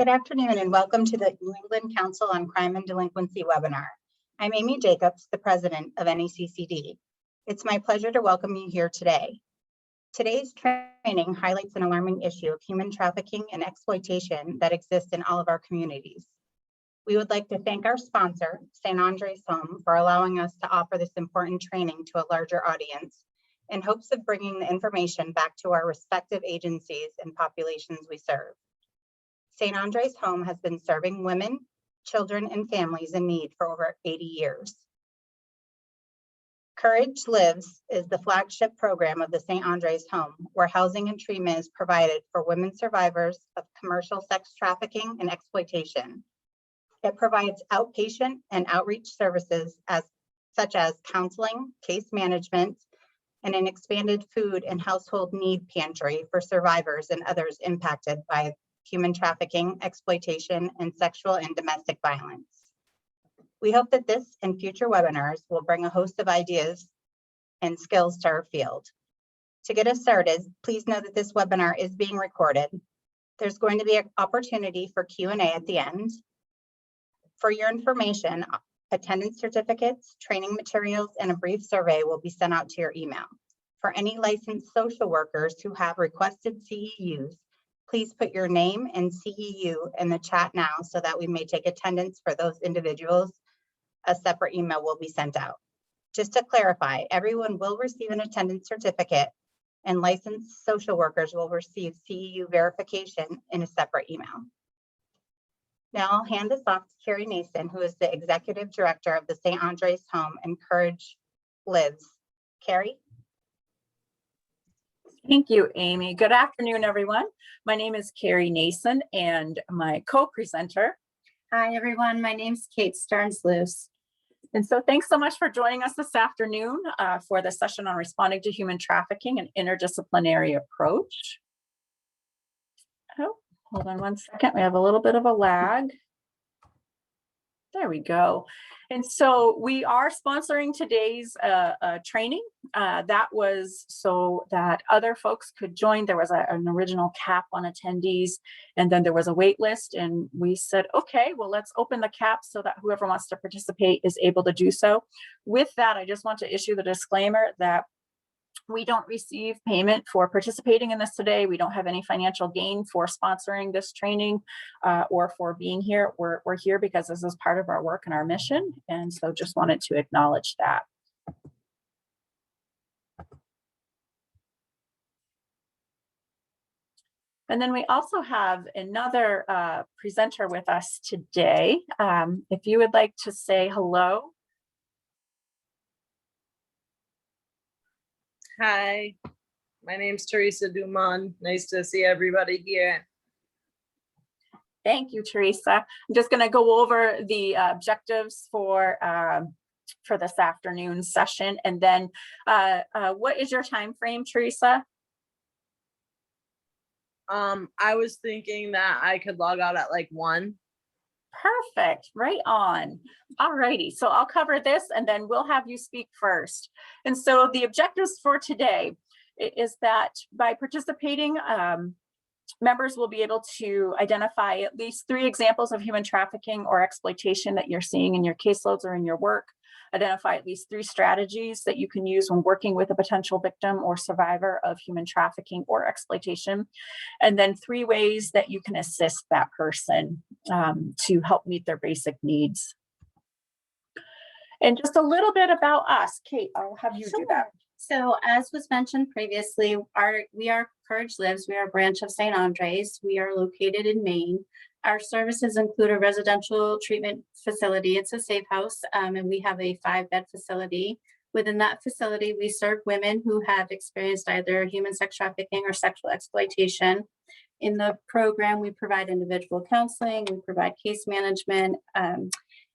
Good afternoon and welcome to the New England Council on Crime and Delinquency webinar. I'm Amy Jacobs, the president of NECCD. It's my pleasure to welcome you here today. Today's training highlights an alarming issue of human trafficking and exploitation that exists in all of our communities. We would like to thank our sponsor, St. Andre's Home, for allowing us to offer this important training to a larger audience in hopes of bringing the information back to our respective agencies and populations we serve. St. Andre's Home has been serving women, children, and families in need for over 80 years. Courage Lives is the flagship program of the St. Andre's Home, where housing and treatment is provided for women survivors of commercial sex trafficking and exploitation. It provides outpatient and outreach services such as counseling, case management, and an expanded food and household need pantry for survivors and others impacted by human trafficking, exploitation, and sexual and domestic violence. We hope that this and future webinars will bring a host of ideas and skills to our field. To get us started, please know that this webinar is being recorded. There's going to be an opportunity for Q&A at the end. For your information, attendance certificates, training materials, and a brief survey will be sent out to your email. For any licensed social workers who have requested CEUs, please put your name and CEU in the chat now so that we may take attendance for those individuals. A separate email will be sent out. Just to clarify, everyone will receive an attendance certificate and licensed social workers will receive CEU verification in a separate email. Now I'll hand this off to Carrie Nason, who is the Executive Director of the St. Andre's Home and Courage Lives. Carrie? Thank you, Amy. Good afternoon, everyone. My name is Carrie Nason and my co-presenter. Hi, everyone. My name's Kate Stearns-Luce. And so thanks so much for joining us this afternoon for the session on responding to human trafficking and interdisciplinary approach. Oh, hold on one second. We have a little bit of a lag. There we go. And so we are sponsoring today's training. That was so that other folks could join. There was an original cap on attendees, and then there was a wait list. And we said, okay, well, let's open the cap so that whoever wants to participate is able to do so. With that, I just want to issue the disclaimer that we don't receive payment for participating in this today. We don't have any financial gain for sponsoring this training or for being here. We're here because this is part of our work and our mission. And so just wanted to acknowledge that. And then we also have another presenter with us today. If you would like to say hello. Hi, my name's Teresa Dumont. Nice to see everybody here. Thank you, Teresa. I'm just going to go over the objectives for this afternoon session, and then what is your time frame, Teresa? I was thinking that I could log out at like 1. Perfect, right on. All righty, so I'll cover this and then we'll have you speak first. And so the objectives for today is that by participating, members will be able to identify at least 3 examples of human trafficking or exploitation that you're seeing in your caseloads or in your work. Identify at least 3 strategies that you can use when working with a potential victim or survivor of human trafficking or exploitation. And then 3 ways that you can assist that person to help meet their basic needs. And just a little bit about us. Kate, I'll have you do that. So as was mentioned previously, we are Courage Lives. We are a branch of St. Andre's. We are located in Maine. Our services include a residential treatment facility. It's a safe house, and we have a 5-bed facility. Within that facility, we serve women who have experienced either human sex trafficking or sexual exploitation. In the program, we provide individual counseling, we provide case management,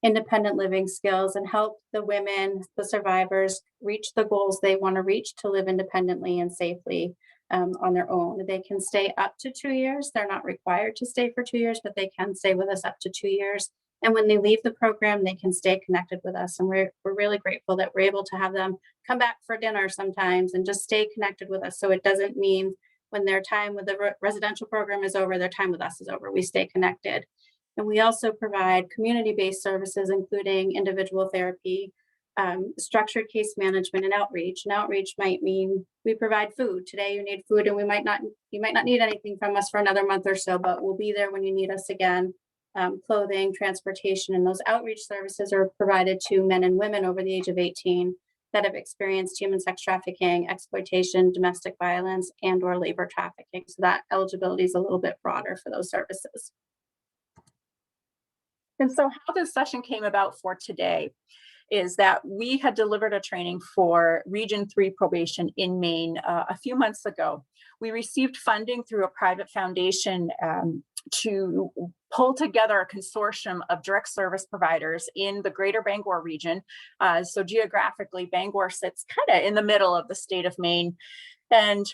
independent living skills, and help the women, the survivors, reach the goals they want to reach to live independently and safely on their own. They can stay up to 2 years. They're not required to stay for 2 years, but they can stay with us up to 2 years. And when they leave the program, they can stay connected with us. And we're really grateful that we're able to have them come back for dinner sometimes and just stay connected with us. So it doesn't mean When their time with the residential program is over, their time with us is over. We stay connected. And we also provide community-based services, including individual therapy, structured case management, and outreach. And outreach might mean we provide food. Today you need food, and you might not need anything from us for another month or so, but we'll be there when you need us again. Clothing, transportation, and those outreach services are provided to men and women over the age of 18 that have experienced human sex trafficking, exploitation, domestic violence, and/or labor trafficking. So that eligibility is a little bit broader for those services. And so how this session came about for today is that we had delivered a training for Region 3 probation in Maine a few months ago. We received funding through a private foundation to pull together a consortium of direct service providers in the greater Bangor region. So geographically, Bangor sits kind of in the middle of the state of Maine. And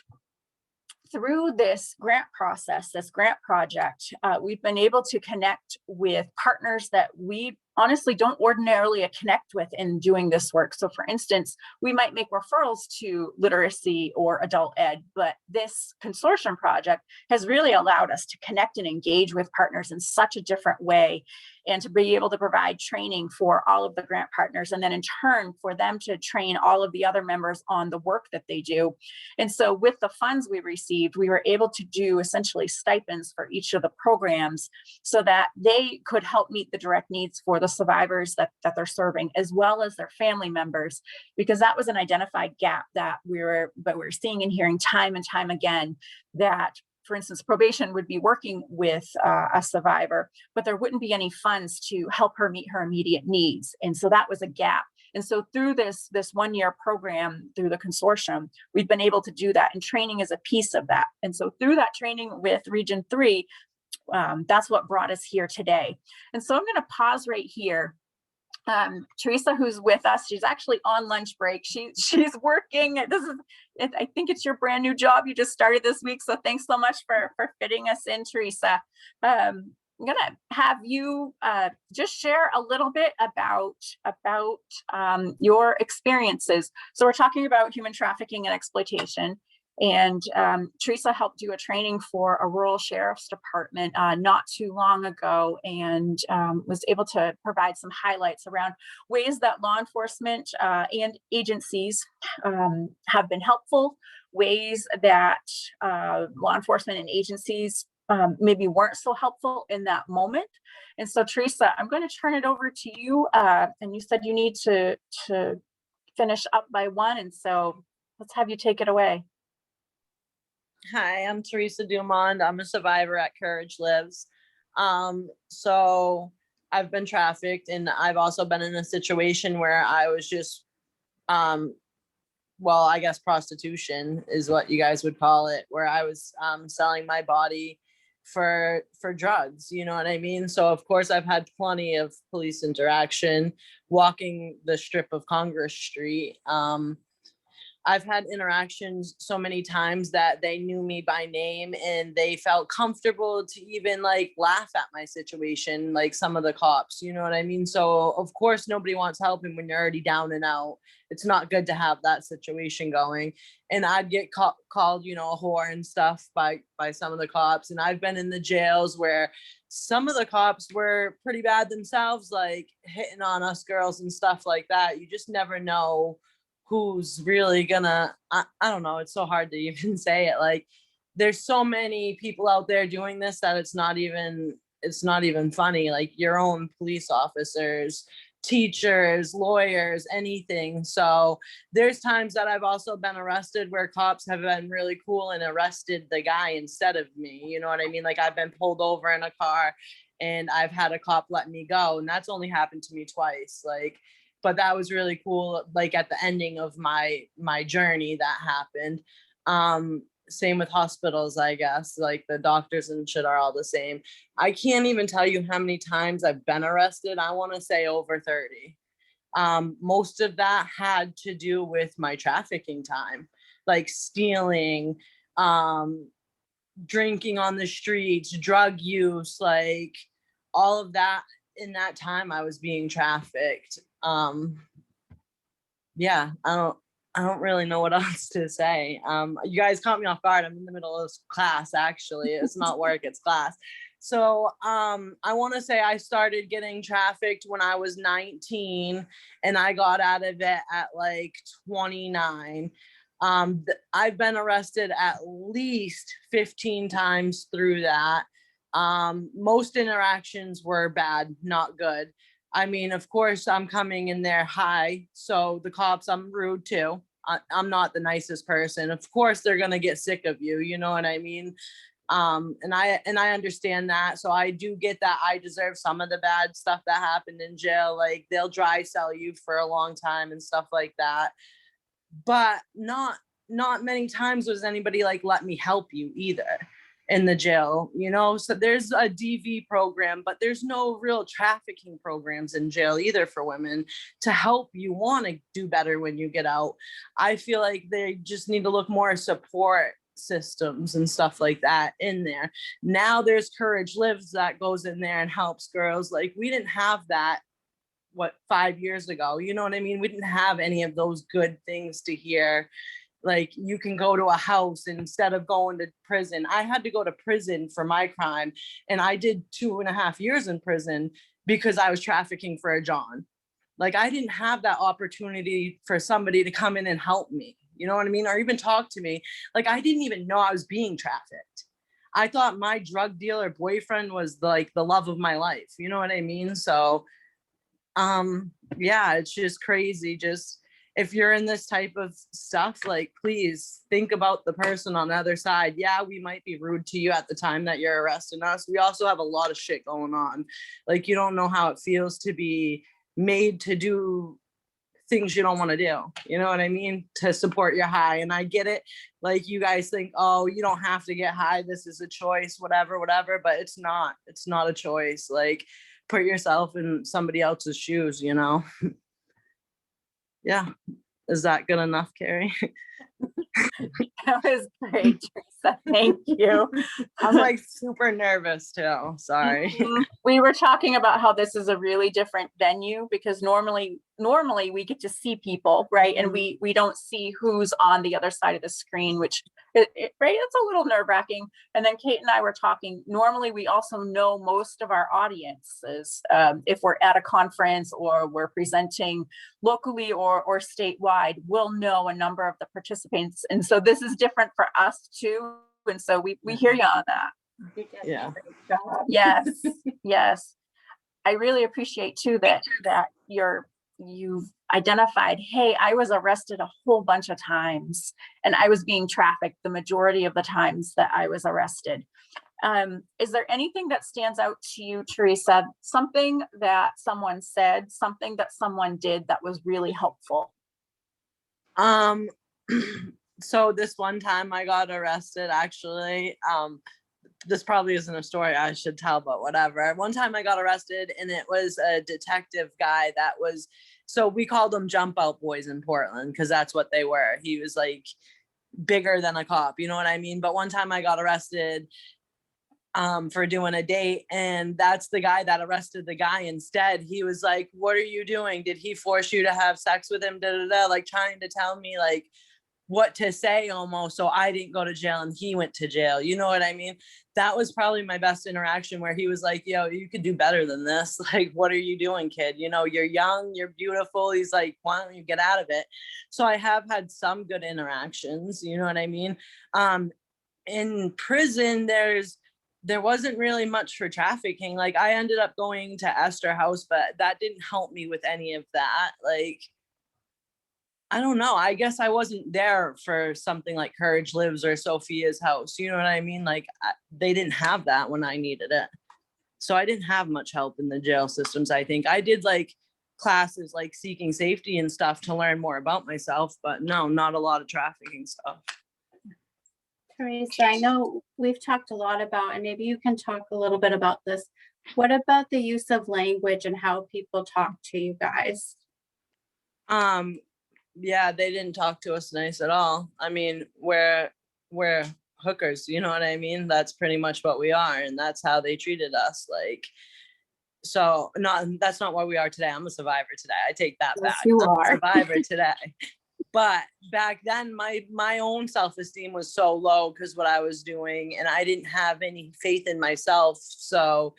through this grant process, this grant project, we've been able to connect with partners that we honestly don't ordinarily connect with in doing this work. So for instance, we might make referrals to literacy or adult ed, but this consortium project has really allowed us to connect and engage with partners in such a different way, and to be able to provide training for all of the grant partners, and then in turn for them to train all of the other members on the work that they do. And so with the funds we received, we were able to do essentially stipends for each of the programs so that they could help meet the direct needs for the survivors that they're serving, as well as their family members, because that was an identified gap that we were seeing and hearing time and time again, that for instance, probation would be working with a survivor, but there wouldn't be any funds to help her meet her immediate needs. And so that was a gap. And so through this 1-year program, through the consortium, we've been able to do that. And training is a piece of that. And so through that training with Region 3, that's what brought us here today. And so I'm going to pause right here. Teresa, who's with us, she's actually on lunch break. She's working. I think it's your brand new job you just started this week. So thanks so much for fitting us in, Teresa. I'm going to have you just share a little bit about your experiences. So we're talking about human trafficking and exploitation. And Teresa helped do a training for a rural sheriff's department not too long ago, and was able to provide some highlights around ways that law enforcement and agencies have been helpful, ways that law enforcement and agencies maybe weren't so helpful in that moment. And so Teresa, I'm going to turn it over to you. And you said you need to finish up by 1. And so let's have you take it away. Hi, I'm Teresa Dumond. I'm a survivor at Courage Lives. So I've been trafficked, and I've also been in a situation where I was just, well, I guess prostitution is what you guys would call it, where I was selling my body for drugs, you know what I mean? So of course I've had plenty of police interaction walking the strip of Congress Street. I've had interactions so many times that they knew me by name, and they felt comfortable to even like laugh at my situation, like some of the cops, you know what I mean? So of course nobody wants help, and when you're already down and out, it's not good to have that situation going. And I'd get called, you know, a whore and stuff by some of the cops. And I've been in the jails where some of the cops were pretty bad themselves, like hitting on us girls and stuff like that. You just never know who's really gonna, I don't know, it's so hard to even say it. Like there's so many people out there doing this that it's not even funny. Like your own police officers, teachers, lawyers, anything. So there's times that I've also been arrested where cops have been really cool and arrested the guy instead of me, you know what I mean? Like I've been pulled over in a car and I've had a cop let me go, and that's only happened to me twice. Like, but that was really cool. Like at the ending of my journey that happened. Same with hospitals, I guess, like the doctors and shit are all the same. I can't even tell you how many times I've been arrested. I want to say over 30. Most of that had to do with my trafficking time, like stealing, drinking on the streets, drug use, like all of that. In that time I was being trafficked. Yeah, I don't really know what else to say. You guys caught me off guard. I'm in the middle of class, actually. It's not work, it's class. So I want to say I started getting trafficked when I was 19 and I got out of it at like 29. I've been arrested at least 15 times through that. Most interactions were bad, not good. I mean, of course, I'm coming in there high. So the cops, I'm rude to. I'm not the nicest person. Of course, they're gonna get sick of you. You know what I mean? And I understand that. So I do get that. I deserve some of the bad stuff that happened in jail. Like they'll dry cell you for a long time and stuff like that. But not many times was anybody like, let me help you either in the jail, you know? So there's a DV program, but there's no real trafficking programs in jail either for women to help you want to do better when you get out. I feel like they just need to look more support systems and stuff like that in there. Now there's Courage Lives that goes in there and helps girls. Like we didn't have that 5 years ago, you know what I mean? We didn't have any of those good things to hear. Like you can go to a house instead of going to prison. I had to go to prison for my crime, and I did 2.5 years in prison because I was trafficking for a John. Like I didn't have that opportunity for somebody to come in and help me, you know what I mean? Or even talk to me. Like I didn't even know I was being trafficked. I thought my drug dealer boyfriend was like the love of my life, you know what I mean? So yeah, it's just crazy. Just if you're in this type of stuff, like please think about the person on the other side. Yeah, we might be rude to you at the time that you're arresting us. We also have a lot of shit going on. Like you don't know how it feels to be made to do things you don't want to do, you know what I mean, to support your high. And I get it, like you guys think, oh, you don't have to get high, this is a choice, whatever, but it's not a choice. Like put yourself in somebody else's shoes, you know. Yeah, is that good enough, Carrie? That was great, Teresa. Thank you. I'm like super nervous too, sorry. We were talking about how this is a really different venue because normally we get to see people, right? And we don't see who's on the other side of the screen, which right, it's a little nerve-wracking. And then Kate and I were talking, normally we also know most of our audiences if we're at a conference or we're presenting locally or statewide, we'll know a number of the participants. And so this is different for us too. And so we hear you on that. Yeah. Yes, yes. I really appreciate too that you've identified, hey, I was arrested a whole bunch of times and I was being trafficked the majority of the times that I was arrested. Is there anything that stands out to you, Teresa? Something that someone said, something that someone did that was really helpful? So this one time I got arrested, actually, this probably isn't a story I should tell, but whatever. One time I got arrested and it was a detective guy that was, so we called them jump out boys in Portland because that's what they were. He was like bigger than a cop, you know what I mean? But one time I got arrested for doing a date, and that's the guy that arrested the guy instead. He was like, what are you doing? Did he force you to have sex with him? Like trying to tell me like what to say almost, so I didn't go to jail and he went to jail, you know what I mean? That was probably my best interaction, where he was like, yo, you could do better than this. Like, what are you doing, kid? You know, you're young, you're beautiful. He's like, why don't you get out of it? So I have had some good interactions, you know what I mean? In prison, there wasn't really much for trafficking. Like I ended up going to Esther House, but that didn't help me with any of that. Like, I don't know. I guess I wasn't there for something like Courage Lives or Sophia's House. You know what I mean? Like they didn't have that when I needed it. So I didn't have much help in the jail systems. I think I did like classes like Seeking Safety and stuff to learn more about myself, but no, not a lot of trafficking stuff. Teresa, I know we've talked a lot about, and maybe you can talk a little bit about this. What about the use of language and how people talk to you guys? Yeah, they didn't talk to us nice at all. I mean, we're hookers, you know what I mean? That's pretty much what we are, and that's how they treated us. Like, so that's not what we are today. I'm a survivor today. I take that Yes, back. you I'm are. a survivor today. But back then my own self-esteem was so low because what I was doing, and I didn't have any faith in myself. So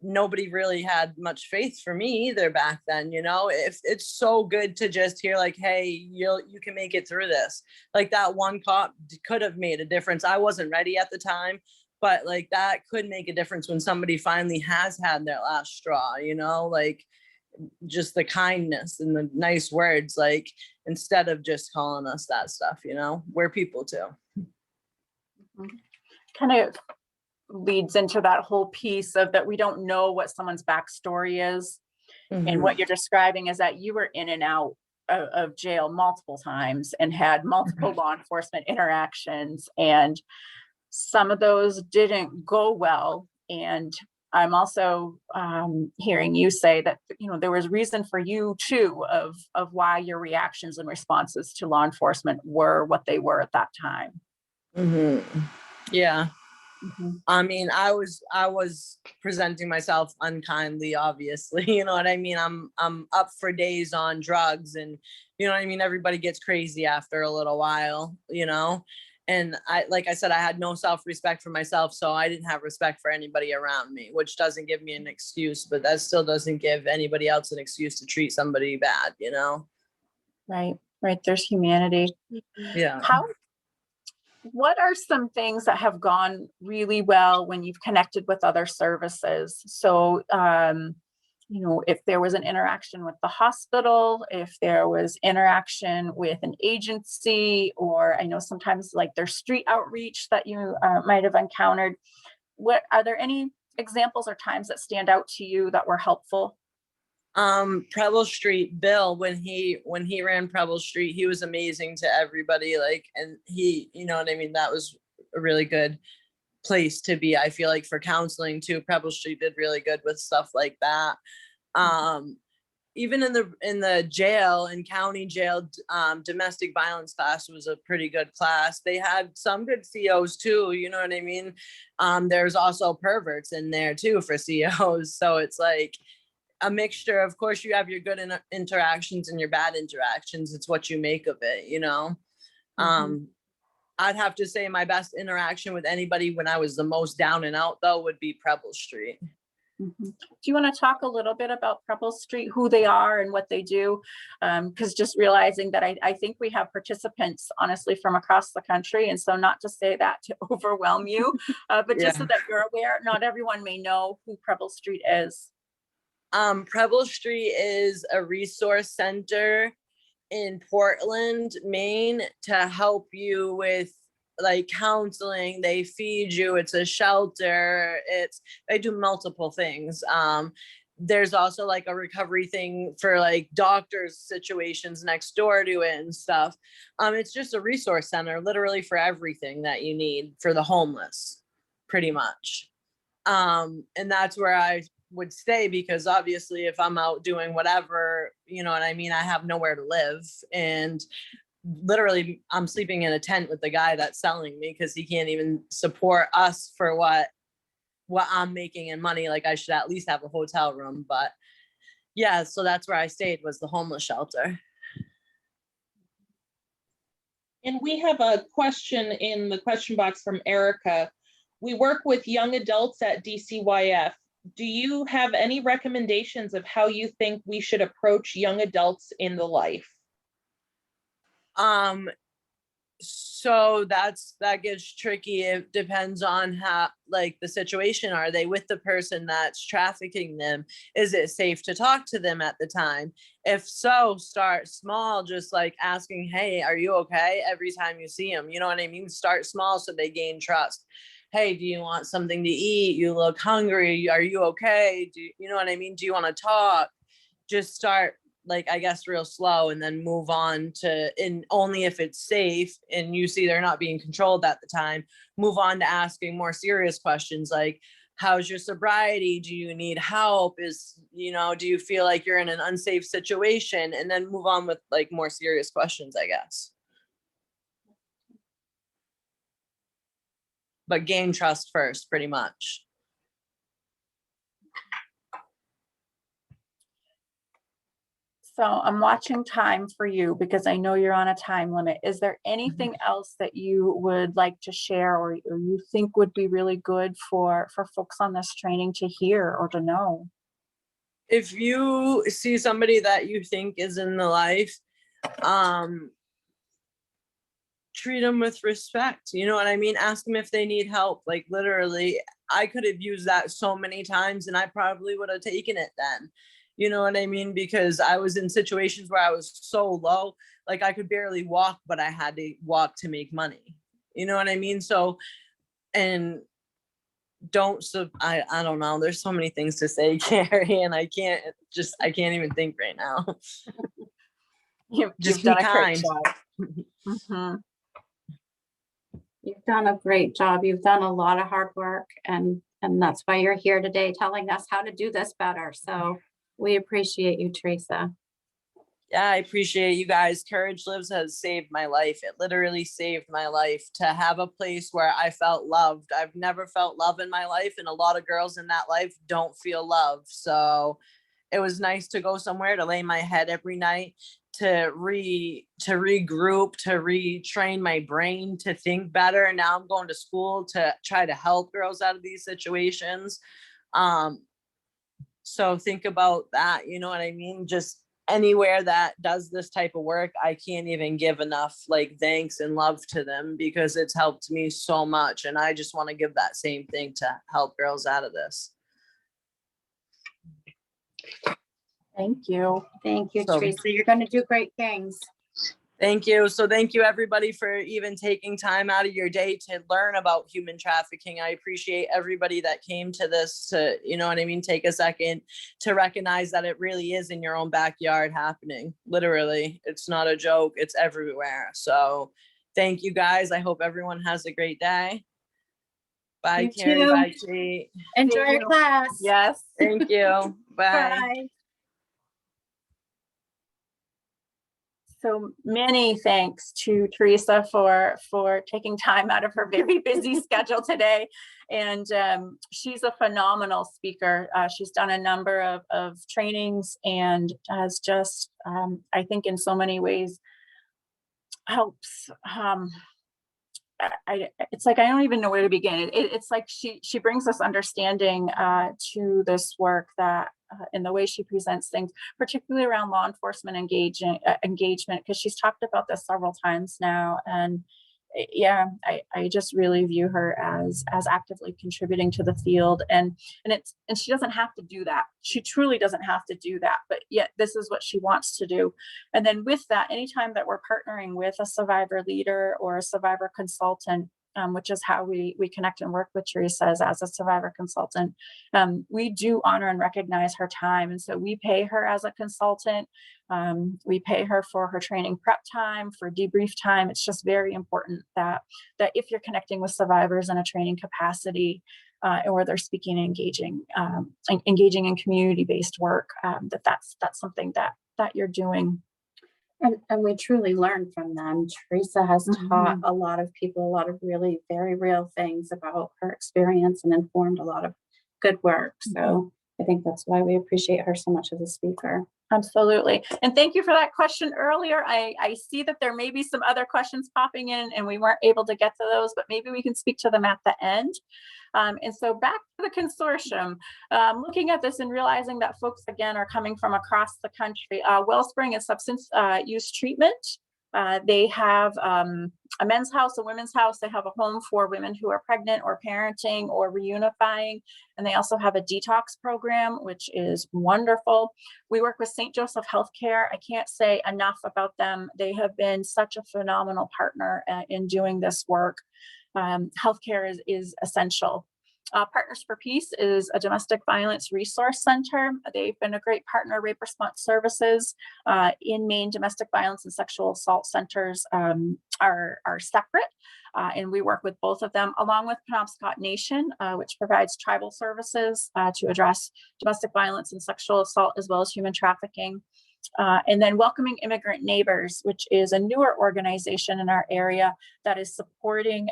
nobody really had much faith for me either back then. If it's so good to just hear like, hey, you can make it through this. Like that one cop could have made a difference. I wasn't ready at the time, but like that could make a difference when somebody finally has had their last straw, like just the kindness and the nice words, like instead of just calling us that stuff, we're people too. Kind of leads into that whole piece of that we don't know what someone's backstory is. And what you're describing is that you were in and out of jail multiple times and had multiple law enforcement interactions, and some of those didn't go well. And I'm also hearing you say that there was reason for you too of why your reactions and responses to law enforcement were what they were at that time. Yeah. Mm-hmm. I mean, I was presenting myself unkindly, obviously. You know what I mean? I'm up for days on drugs, and you know what I mean? Everybody gets crazy after a little while, and like I said, I had no self-respect for myself, so I didn't have respect for anybody around me, which doesn't give me an excuse, but that still doesn't give anybody else an excuse to treat somebody bad, Right. There's humanity. Yeah. What are some things that have gone really well when you've connected with other services? So, if there was an interaction with the hospital, if there was interaction with an agency, or I know sometimes like there's street outreach that you might have encountered. Are there any examples or times that stand out to you that were helpful? Preble Street, Bill, when he ran Preble Street, he was amazing to everybody. Like, and he, what I mean? That was a really good place to be. I feel like for counseling too, Preble Street did really good with stuff like that. Even in the jail, in county jail, domestic violence class was a pretty good class. They had some good COs too, you know what I mean? There's also perverts in there too for COs. So it's like a mixture. Of course, you have your good interactions and your bad interactions. It's what you make of it, I'd have to say my best interaction with anybody when I was the most down and out, though, would be Preble Street. Do you want to talk a little bit about Preble Street, who they are and what they do? Because just realizing that I think we have participants, honestly, from across the country. And so not to say that to overwhelm you, but just so that you're aware, not everyone may know who Preble Street is. Preble Street is a resource center in Portland, Maine, to help you with like counseling. They feed you. It's a shelter. They do multiple things. There's also like a recovery thing for like doctors' situations next door to it and stuff. It's just a resource center literally for everything that you need for the homeless, pretty much. And that's where I would stay, because obviously if I'm out doing whatever, you know what I mean, I have nowhere to live, and literally I'm sleeping in a tent with the guy that's selling me because he can't even support us for what I'm making in money. Like I should at least have a hotel room. But yeah, so that's where I stayed, was the homeless shelter. And we have a question in the question box from Erica. We work with young adults at DCYF. Do you have any recommendations of how you think we should approach young adults in the life? So that gets tricky. It depends on how, like, the situation. Are they with the person that's trafficking them? Is it safe to talk to them at the time? If so, start small, just like asking, hey, are you okay? Every time you see them, you know what I mean? Start small so they gain trust. Hey, do you want something to eat? You look hungry. Are you okay? You know what I mean? Do you want to talk? Just start, like, I guess, real slow, and then move on to, and only if it's safe and you see they're not being controlled at the time, move on to asking more serious questions like, how's your sobriety? Do you need help? Do you feel like you're in an unsafe situation? And then move on with like more serious questions, I guess. But gain trust first, pretty much. So I'm watching time for you because I know you're on a time limit. Is there anything else that you would like to share or you think would be really good for folks on this training to hear or to know? If you see somebody that you think is in the life, treat them with respect. You know what I mean? Ask them if they need help. Like literally, I could have used that so many times and I probably would have taken it then. You know what I mean? Because I was in situations where I was so low, like I could barely walk, but I had to walk to make money. You know what I mean? So, and I don't know. There's so many things to say, Carrie, and I can't even think right now. You've Just done be a great kind. job. Mhm. You've done a great job. You've done a lot of hard work, and that's why you're here today telling us how to do this better. So we appreciate you, Teresa. Yeah, I appreciate you guys. Courage Lives has saved my life. It literally saved my life to have a place where I felt loved. I've never felt love in my life, and a lot of girls in that life don't feel love. So it was nice to go somewhere to lay my head every night, to regroup, to retrain my brain to think better. And now I'm going to school to try to help girls out of these situations. So think about that, you know what I mean? Just anywhere that does this type of work, I can't even give enough like thanks and love to them because it's helped me so much. And I just want to give that same thing to help girls out of this. Thank you. Thank you, So- Teresa. You're going to do great things. Thank you. So thank you everybody for even taking time out of your day to learn about human trafficking. I appreciate everybody that came to this to, you know what I mean, take a second to recognize that it really is in your own backyard happening. Literally, it's not a joke. It's everywhere. So thank you guys. I hope everyone has a great day. Bye, You Carrie. too. Bye, Kate. Enjoy Thank your you. class. Yes. Thank you. Bye. Bye. So many thanks to Teresa for taking time out of her very busy schedule today. And she's a phenomenal speaker. She's done a number of trainings and has just, I think in so many ways, helps. It's like I don't even know where to begin. It's like she brings us understanding to this work that in the way she presents things, particularly around law enforcement engagement, because she's talked about this several times now. And yeah, I just really view her as actively contributing to the field, and she doesn't have to do that. She truly doesn't have to do that, but yet this is what she wants to do. And then with that, anytime that we're partnering with a survivor leader or a survivor consultant, which is how we connect and work with Teresa as a survivor consultant, we do honor and recognize her time. And so we pay her as a consultant. We pay her for her training prep time, for debrief time. It's just very important that if you're connecting with survivors in a training capacity, or they're speaking and engaging in community-based work, that's something that you're doing. And we truly learn from them. Teresa has taught a lot of people a lot of really very real things about her experience and informed a lot of good work. So I think that's why we appreciate her so much as a speaker. Absolutely. And thank you for that question earlier. I see that there may be some other questions popping in and we weren't able to get to those, but maybe we can speak to them at the end. And so back to the consortium, looking at this and realizing that folks, again, are coming from across the country. Wellspring is substance use treatment. They have a men's house, a women's house. They have a home for women who are pregnant or parenting or reunifying. And they also have a detox program, which is wonderful. We work with St. Joseph Healthcare. I can't say enough about them. They have been such a phenomenal partner in doing this work. Healthcare is essential. Partners for Peace is a domestic violence resource center. They've been a great partner. Rape Response Services in Maine, domestic violence and sexual assault centers are separate, and we work with both of them, along with Penobscot Nation, which provides tribal services to address domestic violence and sexual assault, as well as human trafficking. And then Welcoming Immigrant Neighbors, which is a newer organization in our area that is supporting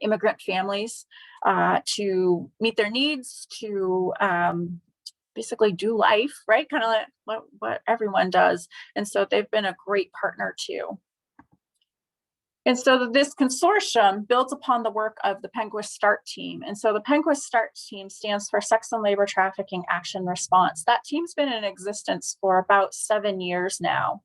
immigrant families to meet their needs, to basically do life, right? Kind of like what everyone does. And so they've been a great partner too. And so this consortium builds upon the work of the Penguin START team. And so the Penguin START team stands for Sex and Labor Trafficking Action Response. That team's been in existence for about 7 years now.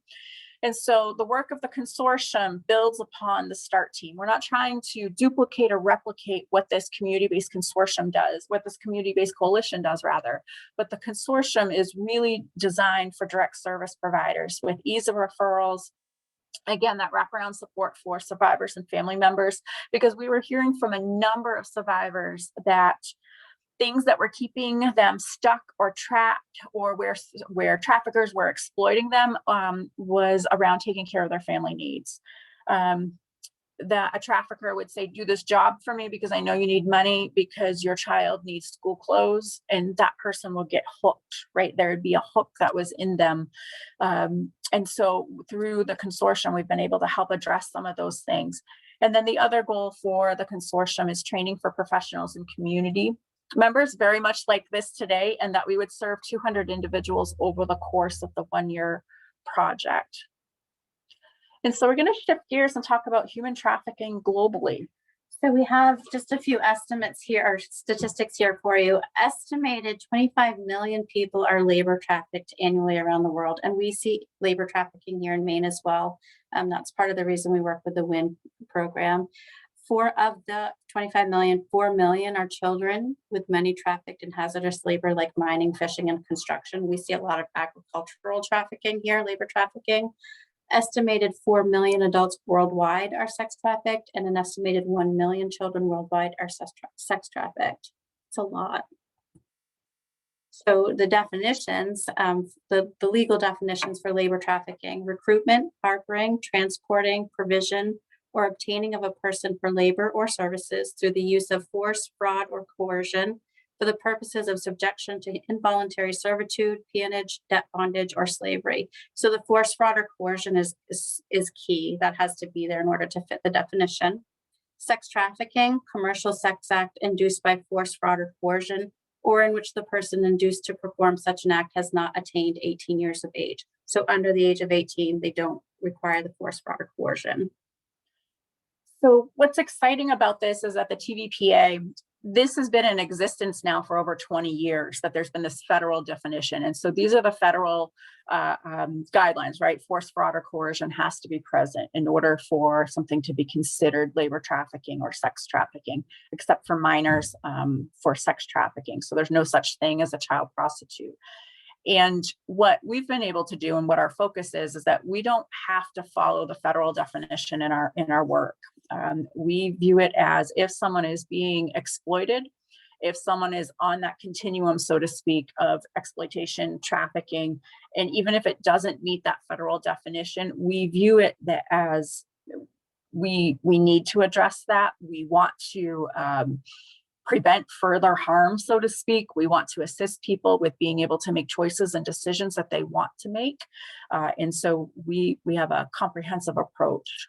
And so the work of the consortium builds upon the START team. We're not trying to duplicate or replicate what this community-based consortium does, what this community-based coalition does rather, but the consortium is really designed for direct service providers with ease of referrals. Again, that wraparound support for survivors and family members, because we were hearing from a number of survivors that things that were keeping them stuck or trapped, or where traffickers were exploiting them, was around taking care of their family needs. That a trafficker would say, do this job for me because I know you need money because your child needs school clothes, and that person will get hooked, right? There would be a hook that was in them. And so through the consortium, we've been able to help address some of those things. And then the other goal for the consortium is training for professionals and community members, very much like this today, and that we would serve 200 individuals over the course of the 1-year project. And so we're going to shift gears and talk about human trafficking globally. So we have just a few estimates here, or statistics here for you. Estimated 25 million people are labor trafficked annually around the world. And we see labor trafficking here in Maine as well. That's part of the reason we work with the WIN program. Of the 25 million, 4 million are children, with many trafficked in hazardous labor like mining, fishing, and construction. We see a lot of agricultural trafficking here, labor trafficking. Estimated 4 million adults worldwide are sex trafficked, and an estimated 1 million children worldwide are sex trafficked. It's a lot. So the definitions, the legal definitions for labor trafficking: recruitment, harboring, transporting, provision, or obtaining of a person for labor or services through the use of force, fraud, or coercion for the purposes of subjection to involuntary servitude, peonage, debt bondage, or slavery. So the force, fraud, or coercion is key. That has to be there in order to fit the definition. Sex trafficking, commercial sex act induced by force, fraud, or coercion, or in which the person induced to perform such an act has not attained 18 years of age. So under the age of 18, they don't require the force, fraud, or coercion. So what's exciting about this is that the TVPA, this has been in existence now for over 20 years, that there's been this federal definition. And so these are the federal guidelines, right? Force, fraud, or coercion has to be present in order for something to be considered labor trafficking or sex trafficking, except for minors for sex trafficking. So there's no such thing as a child prostitute. And what we've been able to do, and what our focus is that we don't have to follow the federal definition in our work. We view it as, if someone is being exploited, if someone is on that continuum, so to speak, of exploitation, trafficking, and even if it doesn't meet that federal definition, we view it as we need to address that. We want to prevent further harm, so to speak. We want to assist people with being able to make choices and decisions that they want to make. And so we have a comprehensive approach.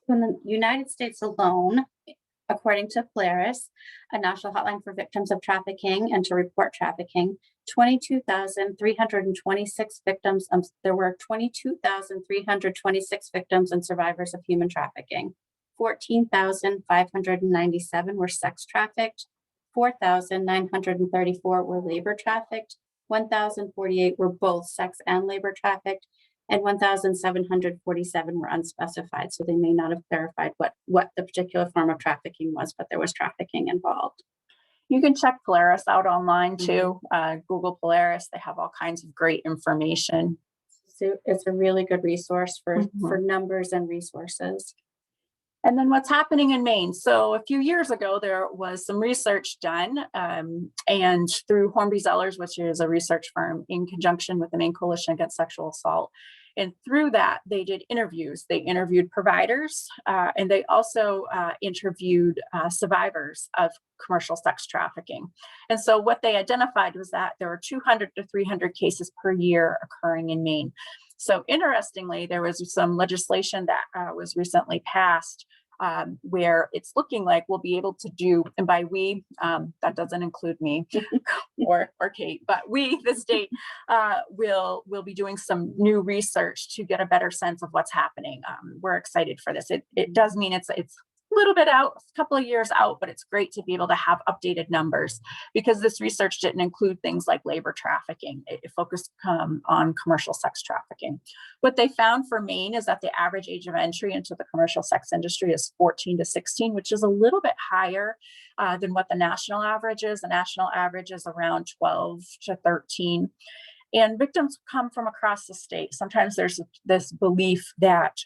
In the United States alone, according to Polaris, a national hotline for victims of trafficking and to report trafficking, 22,326 victims. There were 22,326 victims and survivors of human trafficking. 14,597 were sex trafficked, 4,934 were labor trafficked, 1,048 were both sex and labor trafficked, and 1,747 were unspecified. So they may not have clarified what the particular form of trafficking was, but there was trafficking involved. You can check Polaris out online too. Google Polaris, they have all kinds of great information. So it's a really good resource for numbers and resources. And then what's happening in Maine? So a few years ago, there was some research done, and through Hornby Zellers, which is a research firm, in conjunction with the Maine Coalition Against Sexual Assault. And through that, they did interviews. They interviewed providers, and they also interviewed survivors of commercial sex trafficking. And so what they identified was that there were 200 to 300 cases per year occurring in Maine. So interestingly, there was some legislation that was recently passed where it's looking like we'll be able to do, and by we, that doesn't include me or Kate, but we, the state, will be doing some new research to get a better sense of what's happening. We're excited for this. It does mean it's a little bit out, a couple of years out, but it's great to be able to have updated numbers, because this research didn't include things like labor trafficking. It focused on commercial sex trafficking. What they found for Maine is that the average age of entry into the commercial sex industry is 14 to 16, which is a little bit higher than what the national average is. The national average is around 12 to 13. And victims come from across the state. Sometimes there's this belief that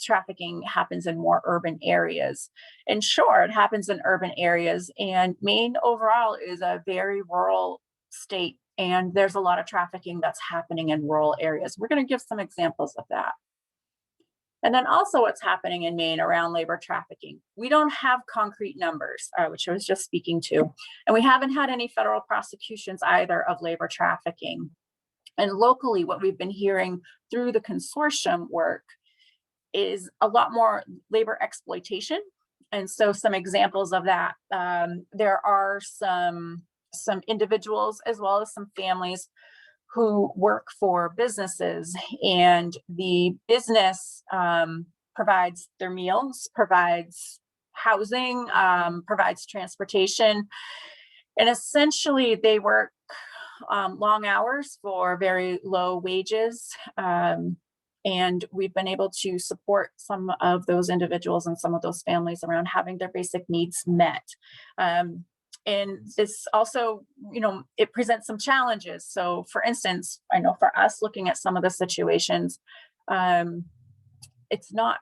trafficking happens in more urban areas. And sure, it happens in urban areas. And Maine overall is a very rural state. And there's a lot of trafficking that's happening in rural areas. We're going to give some examples of that. And then also what's happening in Maine around labor trafficking. We don't have concrete numbers, which I was just speaking to. And we haven't had any federal prosecutions either of labor trafficking. And locally, what we've been hearing through the consortium work is a lot more labor exploitation. And so some examples of that, there are some individuals as well as some families who work for businesses, and the business provides their meals, provides housing, provides transportation, and essentially they work long hours for very low wages. And we've been able to support some of those individuals and some of those families around having their basic needs met. And this also, it presents some challenges. So for instance, I know for us looking at some of the situations, it's not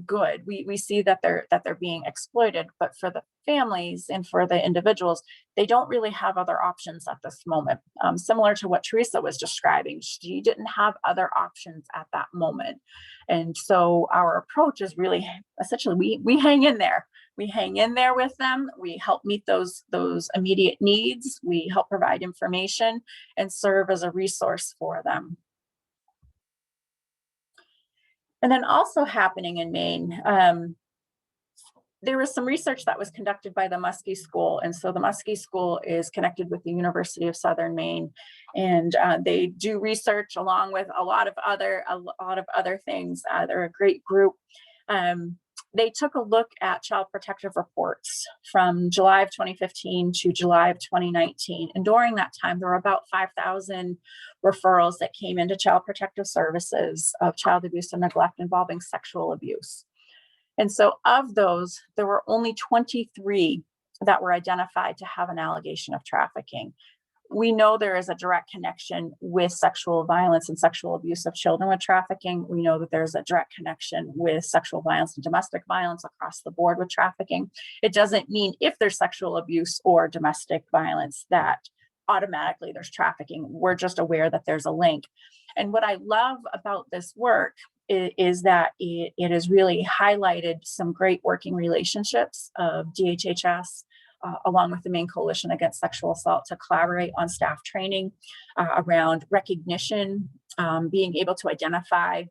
good. We see that they're being exploited, but for the families and for the individuals, they don't really have other options at this moment. Similar to what Teresa was describing, she didn't have other options at that moment. And so our approach is really essentially we hang in there. We hang in there with them. We help meet those immediate needs. We help provide information and serve as a resource for them. And then also happening in Maine, there was some research that was conducted by the Muskie School. And so the Muskie School is connected with the University of Southern Maine. And they do research along with a lot of other things. They're a great group. They took a look at child protective reports from July of 2015 to July of 2019. And during that time, there were about 5,000 referrals that came into Child Protective Services of child abuse and neglect involving sexual abuse. And so of those, there were only 23 that were identified to have an allegation of trafficking. We know there is a direct connection with sexual violence and sexual abuse of children with trafficking. We know that there's a direct connection with sexual violence and domestic violence across the board with trafficking. It doesn't mean if there's sexual abuse or domestic violence that automatically there's trafficking. We're just aware that there's a link. And what I love about this work is that it has really highlighted some great working relationships of DHHS, along with the Maine Coalition Against Sexual Assault, to collaborate on staff training around recognition, being able to identify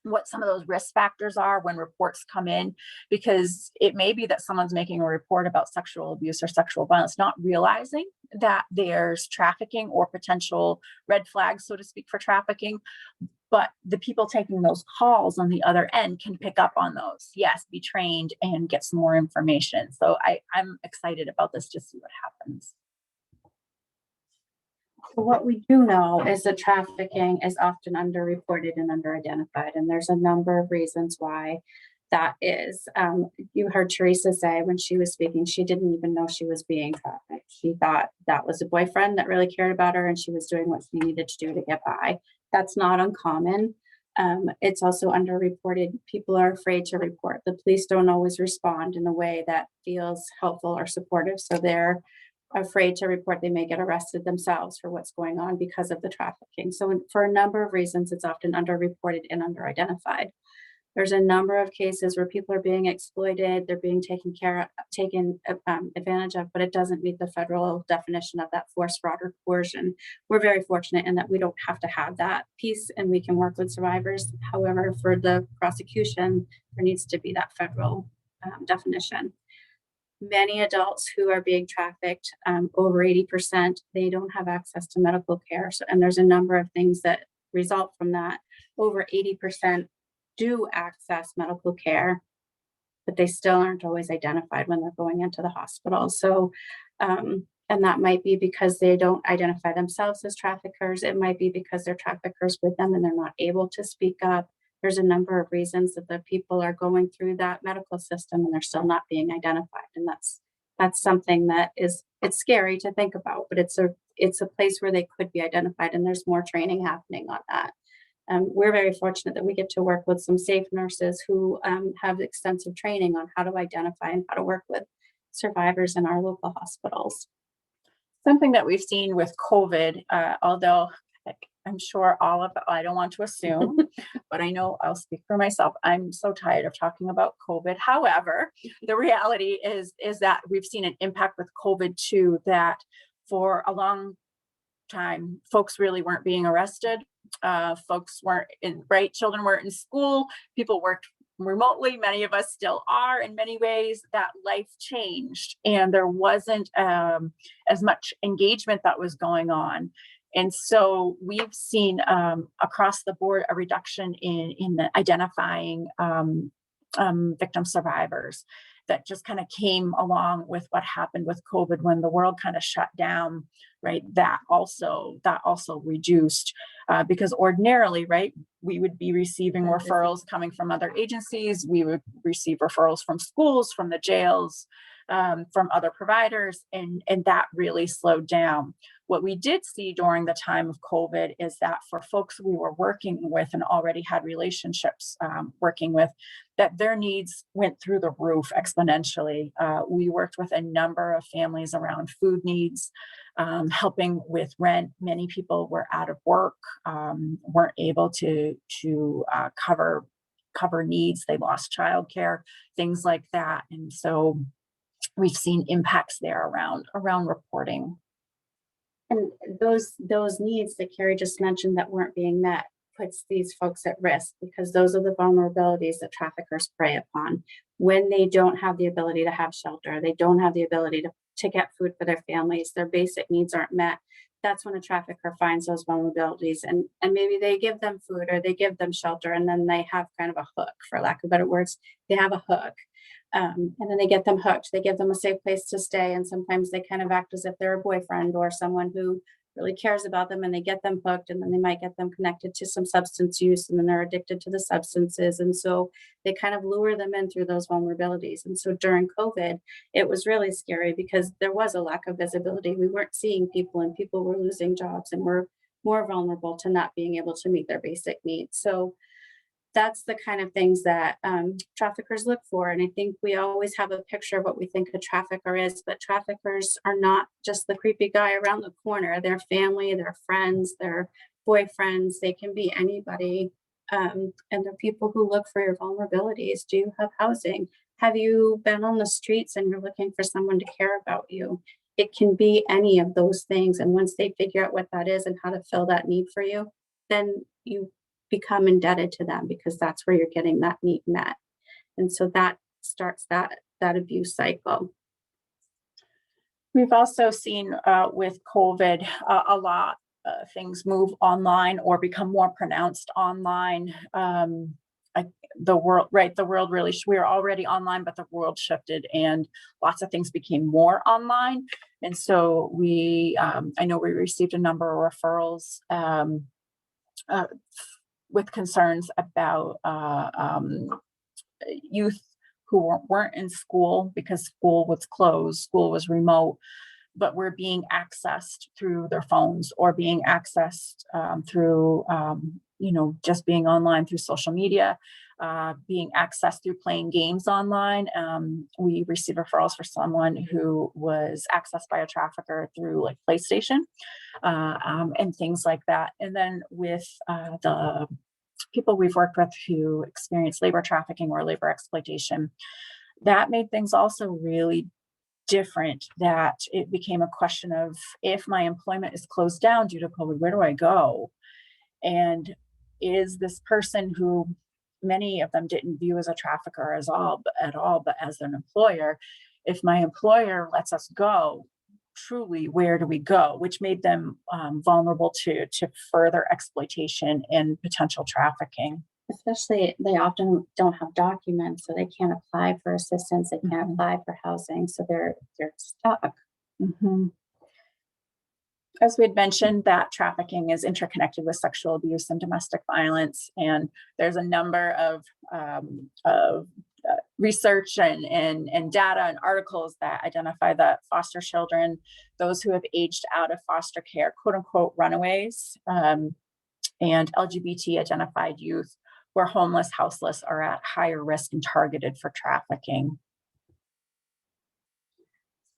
what some of those risk factors are when reports come in, because it may be that someone's making a report about sexual abuse or sexual violence, not realizing that there's trafficking or potential red flags, so to speak, for trafficking. But the people taking those calls on the other end can pick up on those, yes, be trained and get some more information. So I'm excited about this to see what happens. So what we do know is that trafficking is often underreported and underidentified, and there's a number of reasons why that is. You heard Teresa say when she was speaking, she didn't even know she was being trafficked. She thought that was a boyfriend that really cared about her and she was doing what she needed to do to get by. That's not uncommon. It's also underreported. People are afraid to report. The police don't always respond in a way that feels helpful or supportive. So they're afraid to report. They may get arrested themselves for what's going on because of the trafficking. So for a number of reasons, it's often underreported and underidentified. There's a number of cases where people are being exploited, they're being taken advantage of, but it doesn't meet the federal definition of that force, fraud, or coercion. We're very fortunate in that we don't have to have that piece and we can work with survivors. However, for the prosecution, there needs to be that federal definition. Many adults who are being trafficked, over 80%, they don't have access to medical care. So, and there's a number of things that result from that. Over 80% do access medical care, but they still aren't always identified when they're going into the hospital. So, and that might be because they don't identify themselves as traffickers. It might be because they're traffickers with them and they're not able to speak up. There's a number of reasons that the people are going through that medical system and they're still not being identified. And that's something that it's scary to think about, but it's a place where they could be identified, and there's more training happening on that. We're very fortunate that we get to work with some safe nurses who have extensive training on how to identify and how to work with survivors in our local hospitals. Something that we've seen with COVID, although I'm sure I don't want to assume, but I know I'll speak for myself. I'm so tired of talking about COVID. However, the reality is that we've seen an impact with COVID too, that for a long time, folks really weren't being arrested. Folks weren't children weren't in school. People worked remotely. Many of us still are in many ways. That life changed and there wasn't as much engagement that was going on. And so we've seen across the board a reduction in the identifying victim survivors that just kind of came along with what happened with COVID when the world kind of shut down, right? That also reduced because ordinarily, right, we would be receiving referrals coming from other agencies. We would receive referrals from schools, from the jails, from other providers, and that really slowed down. What we did see during the time of COVID is that for folks we were working with and already had relationships working with, that their needs went through the roof exponentially. We worked with a number of families around food needs, helping with rent. Many people were out of work, weren't able to cover needs. They lost childcare, things like that. And so we've seen impacts there around reporting. And those needs that Carrie just mentioned that weren't being met puts these folks at risk, because those are the vulnerabilities that traffickers prey upon. When they don't have the ability to have shelter, they don't have the ability to get food for their families, their basic needs aren't met. That's when a trafficker finds those vulnerabilities, and maybe they give them food or they give them shelter, and then they have kind of a hook, for lack of better words. They have a hook. And then they get them hooked. They give them a safe place to stay. And sometimes they kind of act as if they're a boyfriend or someone who really cares about them, and they get them hooked, and then they might get them connected to some substance use, and then they're addicted to the substances. And so they kind of lure them in through those vulnerabilities. And so during COVID, it was really scary because there was a lack of visibility. We weren't seeing people, and people were losing jobs and were more vulnerable to not being able to meet their basic needs. So that's the kind of things that traffickers look for. And I think we always have a picture of what we think a trafficker is, but traffickers are not just the creepy guy around the corner. Their family, their friends, their boyfriends, they can be anybody. And they're people who look for your vulnerabilities. Do you have housing? Have you been on the streets and you're looking for someone to care about you? It can be any of those things. And once they figure out what that is and how to fill that need for you, then you become indebted to them, because that's where you're getting that need met. And so that starts that abuse cycle. We've also seen with COVID a lot things move online or become more pronounced online. The world really, we were already online, but the world shifted and lots of things became more online. And so I know we received a number of referrals with concerns about youth who weren't in school because school was closed, school was remote, but were being accessed through their phones or being accessed through, just being online through social media, being accessed through playing games online. We received referrals for someone who was accessed by a trafficker through like PlayStation and things like that. And then with the people we've worked with who experience labor trafficking or labor exploitation, that made things also really different, that it became a question of, if my employment is closed down due to COVID, where do I go? And is this person who many of them didn't view as a trafficker at all, but as an employer. If my employer lets us go, truly, where do we go? Which made them vulnerable to further exploitation and potential trafficking. Especially, they often don't have documents, so they can't apply for assistance, they can't apply for housing, so they're stuck. Mhm. As we had mentioned, that trafficking is interconnected with sexual abuse and domestic violence, and there's a number of research and data and articles that identify that foster children, those who have aged out of foster care, quote unquote runaways, and LGBT identified youth who are homeless, houseless, are at higher risk and targeted for trafficking.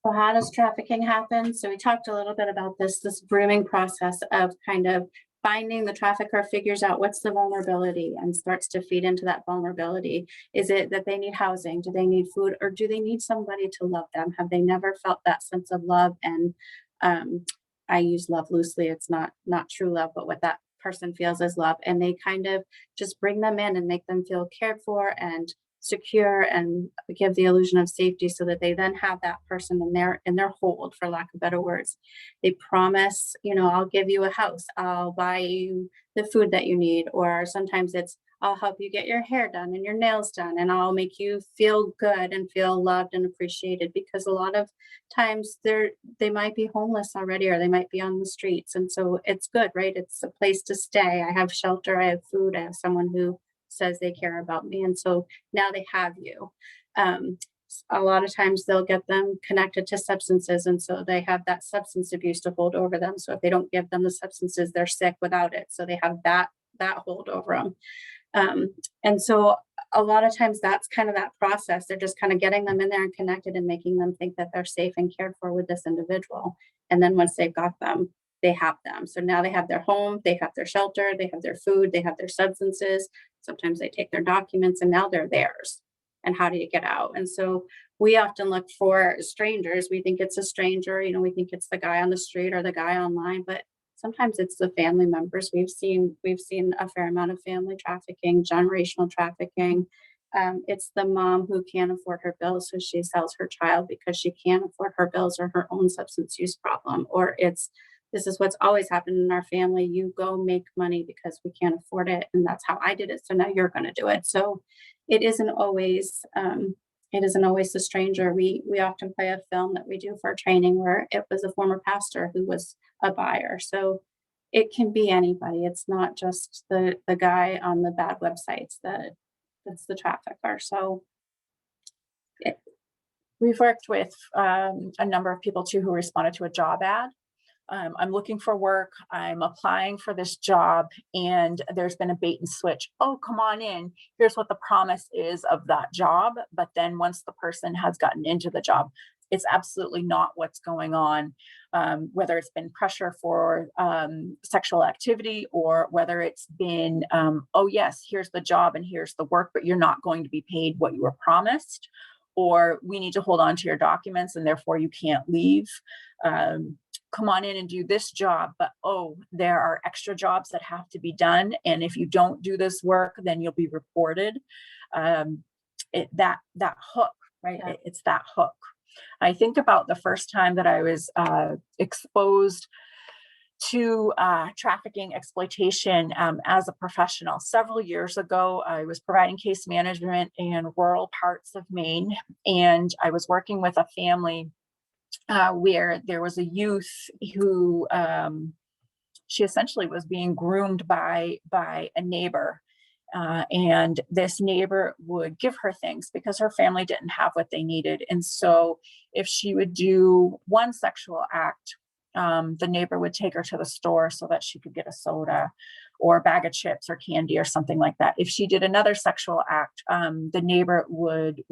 So how does trafficking happen? So we talked a little bit about this grooming process of kind of finding the trafficker, figures out what's the vulnerability and starts to feed into that vulnerability. Is it that they need housing? Do they need food? Or do they need somebody to love them? Have they never felt that sense of love? And I use love loosely. It's not true love, but what that person feels is love. And they kind of just bring them in and make them feel cared for and secure and give the illusion of safety, so that they then have that person in their hold, for lack of better words. They promise, I'll give you a house, I'll buy you the food that you need, or sometimes it's, I'll help you get your hair done and your nails done, and I'll make you feel good and feel loved and appreciated, because a lot of times they might be homeless already, or they might be on the streets. And so it's good, right? It's a place to stay. I have shelter, I have food, I have someone who says they care about me. And so now they have you. A lot of times they'll get them connected to substances. And so they have that substance abuse to hold over them. So if they don't give them the substances, they're sick without it. So they have that hold over them. And so a lot of times that's kind of that process. They're just kind of getting them in there and connected and making them think that they're safe and cared for with this individual. And then once they've got them, they have them. So now they have their home, they have their shelter, they have their food, they have their substances. Sometimes they take their documents and now they're theirs. And how do you get out? And so we often look for strangers. We think it's a stranger, we think it's the guy on the street or the guy online, but sometimes it's the family members. We've seen a fair amount of family trafficking, generational trafficking. It's the mom who can't afford her bills, so she sells her child because she can't afford her bills or her own substance use problem. Or this is what's always happened in our family. You go make money because we can't afford it. And that's how I did it. So now you're going to do it. So it isn't always the stranger. We often play a film that we do for training where it was a former pastor who was a buyer. So it can be anybody. It's not just the guy on the bad websites that's the trafficker. So we've worked with a number of people too who responded to a job ad. I'm looking for work, I'm applying for this job, and there's been a bait and switch. Oh, come on in. Here's what the promise is of that job. But then once the person has gotten into the job, it's absolutely not what's going on. Whether it's been pressure for sexual activity, or whether it's been, oh yes, here's the job and here's the work, but you're not going to be paid what you were promised, or we need to hold on to your documents and therefore you can't leave. Come on in and do this job, but there are extra jobs that have to be done, and if you don't do this work, then you'll be reported. That hook, right? Yeah. It's that hook. I think about the first time that I was exposed to trafficking exploitation as a professional. Several years ago, I was providing case management in rural parts of Maine, and I was working with a family where there was a youth who she essentially was being groomed by a neighbor. And this neighbor would give her things because her family didn't have what they needed. And so if she would do one sexual act, the neighbor would take her to the store so that she could get a soda or a bag of chips or candy or something like that. If she did another sexual act, the neighbor would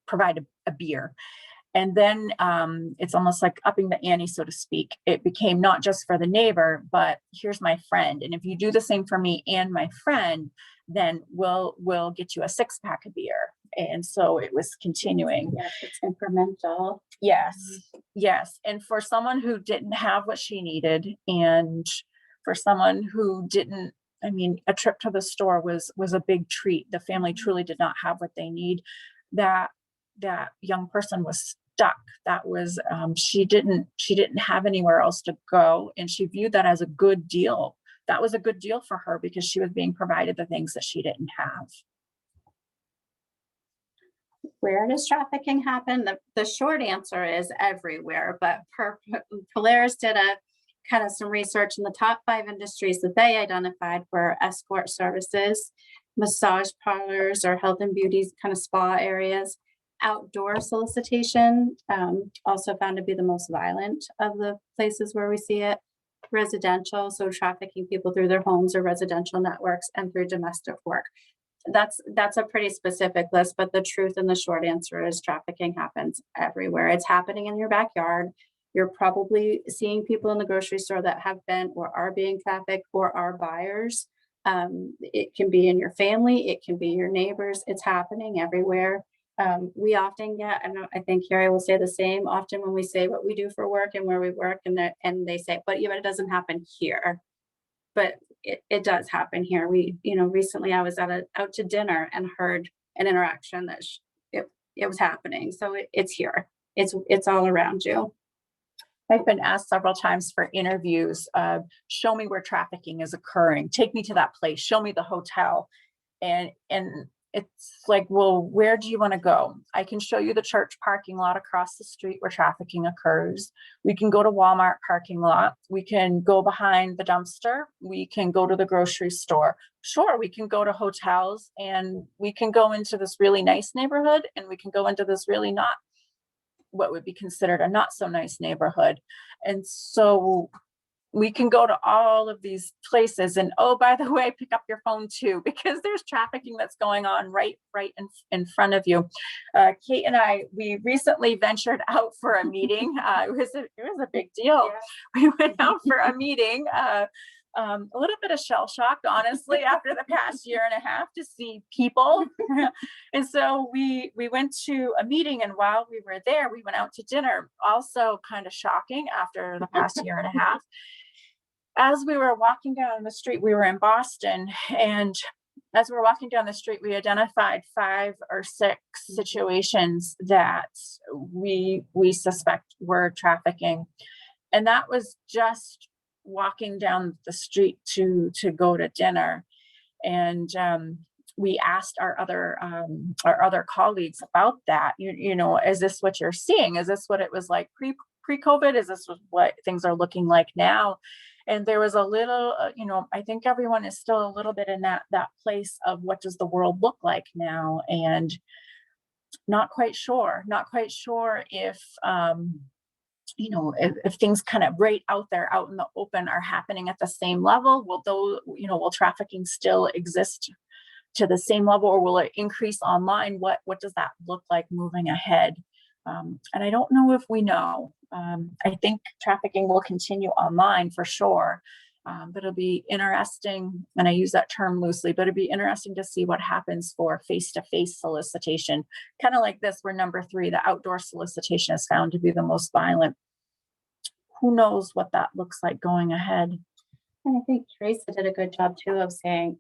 provide a beer. And then it's almost like upping the ante, so to speak. It became not just for the neighbor, but here's my friend. And if you do the same for me and my friend, then we'll get you a 6-pack of beer. And so it was continuing. yes, it's incremental. Yes. And for someone who didn't have what she needed, and for someone who didn't I mean, a trip to the store was a big treat. The family truly did not have what they need. That young person was stuck. That was she didn't have anywhere else to go, and she viewed that as a good deal. That was a good deal for her because she was being provided the things that she didn't have. Where does trafficking happen? The short answer is everywhere, but Polaris did a kind of some research, in the top 5 industries that they identified were escort services, massage parlors or health and beauty kind of spa areas, outdoor solicitation, also found to be the most violent of the places where we see it, residential, so trafficking people through their homes or residential networks, and through domestic work. That's a pretty specific list, but the truth and the short answer is trafficking happens everywhere. It's happening in your backyard. You're probably seeing people in the grocery store that have been or are being trafficked or are buyers. It can be in your family, it can be your neighbors. It's happening everywhere. We often get, I think Carrie will say the same, often when we say what we do for work and where we work, and they say, but yeah, but it doesn't happen here. But it does happen here. Recently I was out to dinner and heard an interaction that it was happening. So it's here. It's all around you. I've been asked several times for interviews, show me where trafficking is occurring. Take me to that place. Show me the hotel. And it's like, well, where do you want to go? I can show you the church parking lot across the street where trafficking occurs. We can go to Walmart parking lot. We can go behind the dumpster. We can go to the grocery store. Sure, we can go to hotels, and we can go into this really nice neighborhood, and we can go into this really not what would be considered a not so nice neighborhood. And so we can go to all of these places, and oh, by the way, pick up your phone too, because there's trafficking that's going on right in front of you. Kate and I, we recently ventured out for a meeting. It was a big deal. Yeah. We went out for a meeting, a little bit of shell shocked, honestly, after the past year and a half to see people. And so we went to a meeting, and while we were there, we went out to dinner, also kind of shocking after the past year and a half. As we were walking down the street, we were in Boston, and as we were walking down the street, we identified 5 or 6 situations that we suspect were trafficking. And that was just walking down the street to go to dinner. And we asked our other colleagues about that. You know, is this what you're seeing? Is this what it was like pre-COVID? Is this what things are looking like now? And there was a little, I think everyone is still a little bit in that place of what does the world look like now, and not quite sure if if things kind of right out there, out in the open, are happening at the same level. Will trafficking still exist to the same level, or will it increase online? What does that look like moving ahead? And I don't know if we know. I think trafficking will continue online for sure, but it'll be interesting, and I use that term loosely, but it'll be interesting to see what happens for face-to-face solicitation, kind of like this, where number 3, the outdoor solicitation, is found to be the most violent. Who knows what that looks like going ahead? And I think Teresa did a good job too of saying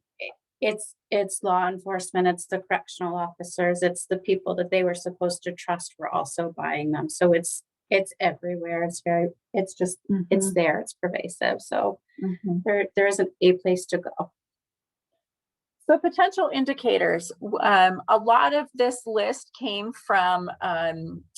it's law enforcement, it's the correctional officers, it's the people that they were supposed to trust were also buying them. So it's everywhere. It's there, it's pervasive. So there isn't a place to go. So potential indicators. A lot of this list came from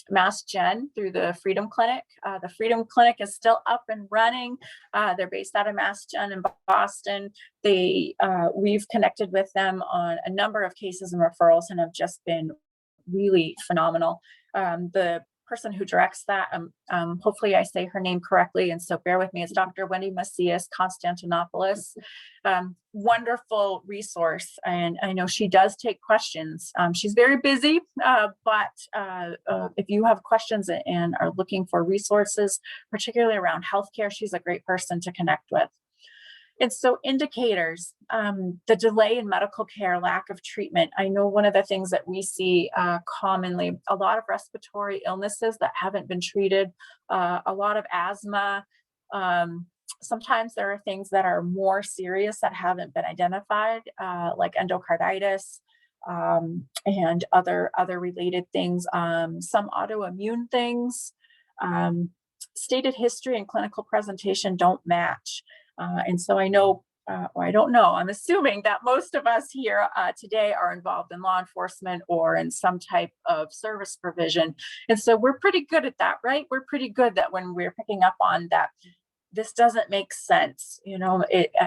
Mass Gen through the Freedom Clinic. The Freedom Clinic is still up and running. They're based out of Mass Gen in Boston. We've connected with them on a number of cases and referrals, and have just been really phenomenal. The person who directs that, hopefully I say her name correctly, and so bear with me, it's Dr. Wendy Macias Constantinopoulos. Wonderful resource, and I know she does take questions. She's very busy, but if you have questions and are looking for resources, particularly around healthcare, she's a great person to connect with. And so indicators, the delay in medical care, lack of treatment. I know one of the things that we see commonly, a lot of respiratory illnesses that haven't been treated, a lot of asthma, Sometimes there are things that are more serious that haven't been identified, like endocarditis, and other related things, some autoimmune things. Stated history and clinical presentation don't match. And so I know, or I don't know, I'm assuming that most of us here today are involved in law enforcement or in some type of service provision. And so we're pretty good at that, right? We're pretty good that when we're picking up on that, this doesn't make sense.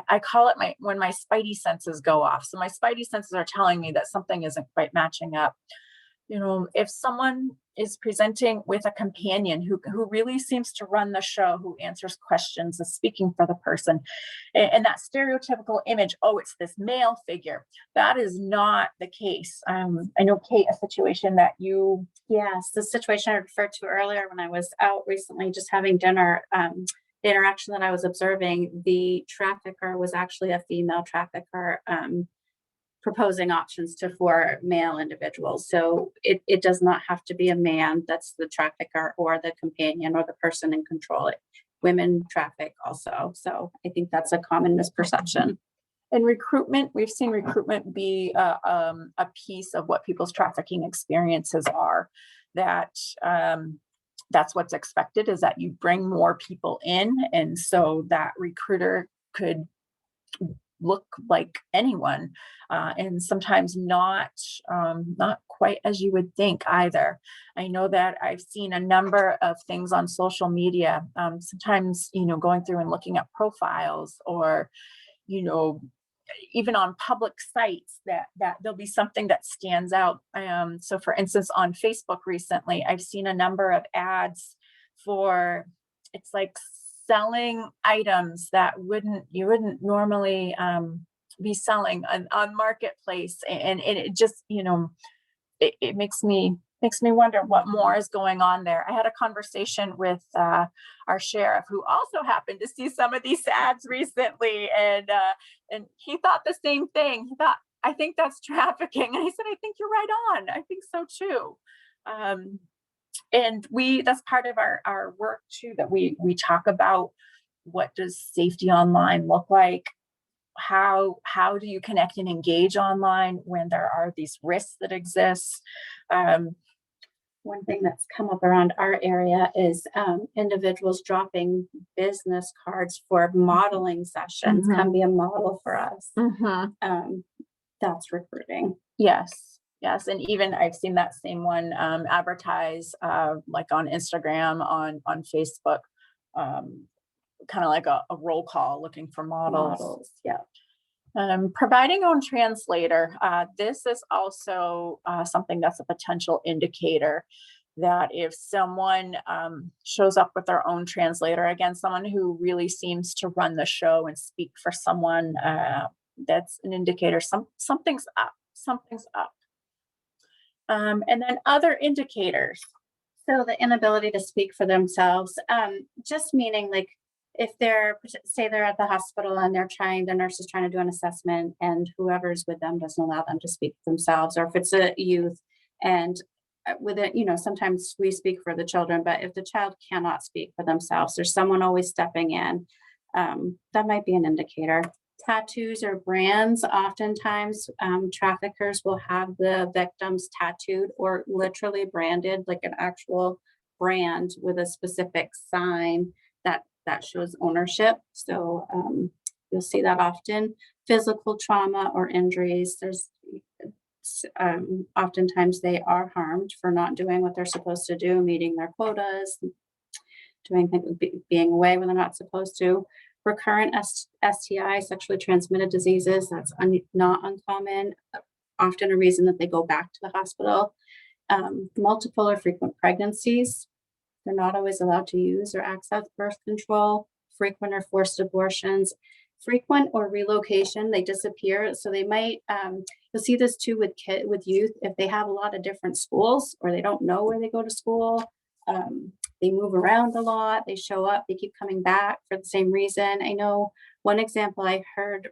I call it when my spidey senses go off. So my spidey senses are telling me that something isn't quite matching up. If someone is presenting with a companion who really seems to run the show, who answers questions, is speaking for the person, and that stereotypical image, oh, it's this male figure, that is not the case. I know, Kate, a situation that you... Yes, the situation I referred to earlier when I was out recently, just having dinner, the interaction that I was observing, the trafficker was actually a female trafficker, proposing options for male individuals. So it does not have to be a man that's the trafficker or the companion or the person in control. Women traffic also. So I think that's a common misperception. In recruitment, we've seen recruitment be a piece of what people's trafficking experiences are. That's what's expected, is that you bring more people in, and so that recruiter could look like anyone, and sometimes not quite as you would think either. I know that I've seen a number of things on social media, sometimes, going through and looking at profiles, or, even on public sites, that there'll be something that stands out. So for instance, on Facebook recently, I've seen a number of ads for, it's like selling items that you wouldn't normally be selling on marketplace, and it just it makes me wonder what more is going on there. I had a conversation with our sheriff, who also happened to see some of these ads recently, and he thought the same thing. He thought, I think that's trafficking, and I said, I think you're right on. I think so too. And that's part of our work too, that we talk about, what does safety online look like? How do you connect and engage online when there are these risks that exist? One thing that's come up around our area is individuals dropping business cards for modeling sessions. Can be a model for us. That's recruiting. Yes. And even I've seen that same one advertise like on Instagram, on Facebook, kind of like a roll call looking for models. Yeah. Providing own translator. This is also something that's a potential indicator that if someone shows up with their own translator, again, someone who really seems to run the show and speak for someone, that's an indicator something's up. And then other indicators. So the inability to speak for themselves, just meaning like, if say they're at the hospital and the nurse is trying to do an assessment, and whoever's with them doesn't allow them to speak for themselves, or if it's a youth, and with it, sometimes we speak for the children, but if the child cannot speak for themselves, there's someone always stepping in. That might be an indicator. Tattoos or brands, oftentimes traffickers will have the victims tattooed or literally branded, like an actual brand with a specific sign that shows ownership. So you'll see that often. Physical trauma or injuries, there's oftentimes they are harmed for not doing what they're supposed to do, meeting their quotas, being away when they're not supposed to. Recurrent STI, sexually transmitted diseases, that's not uncommon, often a reason that they go back to the hospital. Multiple or frequent pregnancies, they're not always allowed to use or access birth control. Frequent or forced abortions, frequent or relocation, they disappear. So they might, you'll see this too with youth, if they have a lot of different schools or they don't know where they go to school. They move around a lot, they show up, they keep coming back for the same reason. I know one example I heard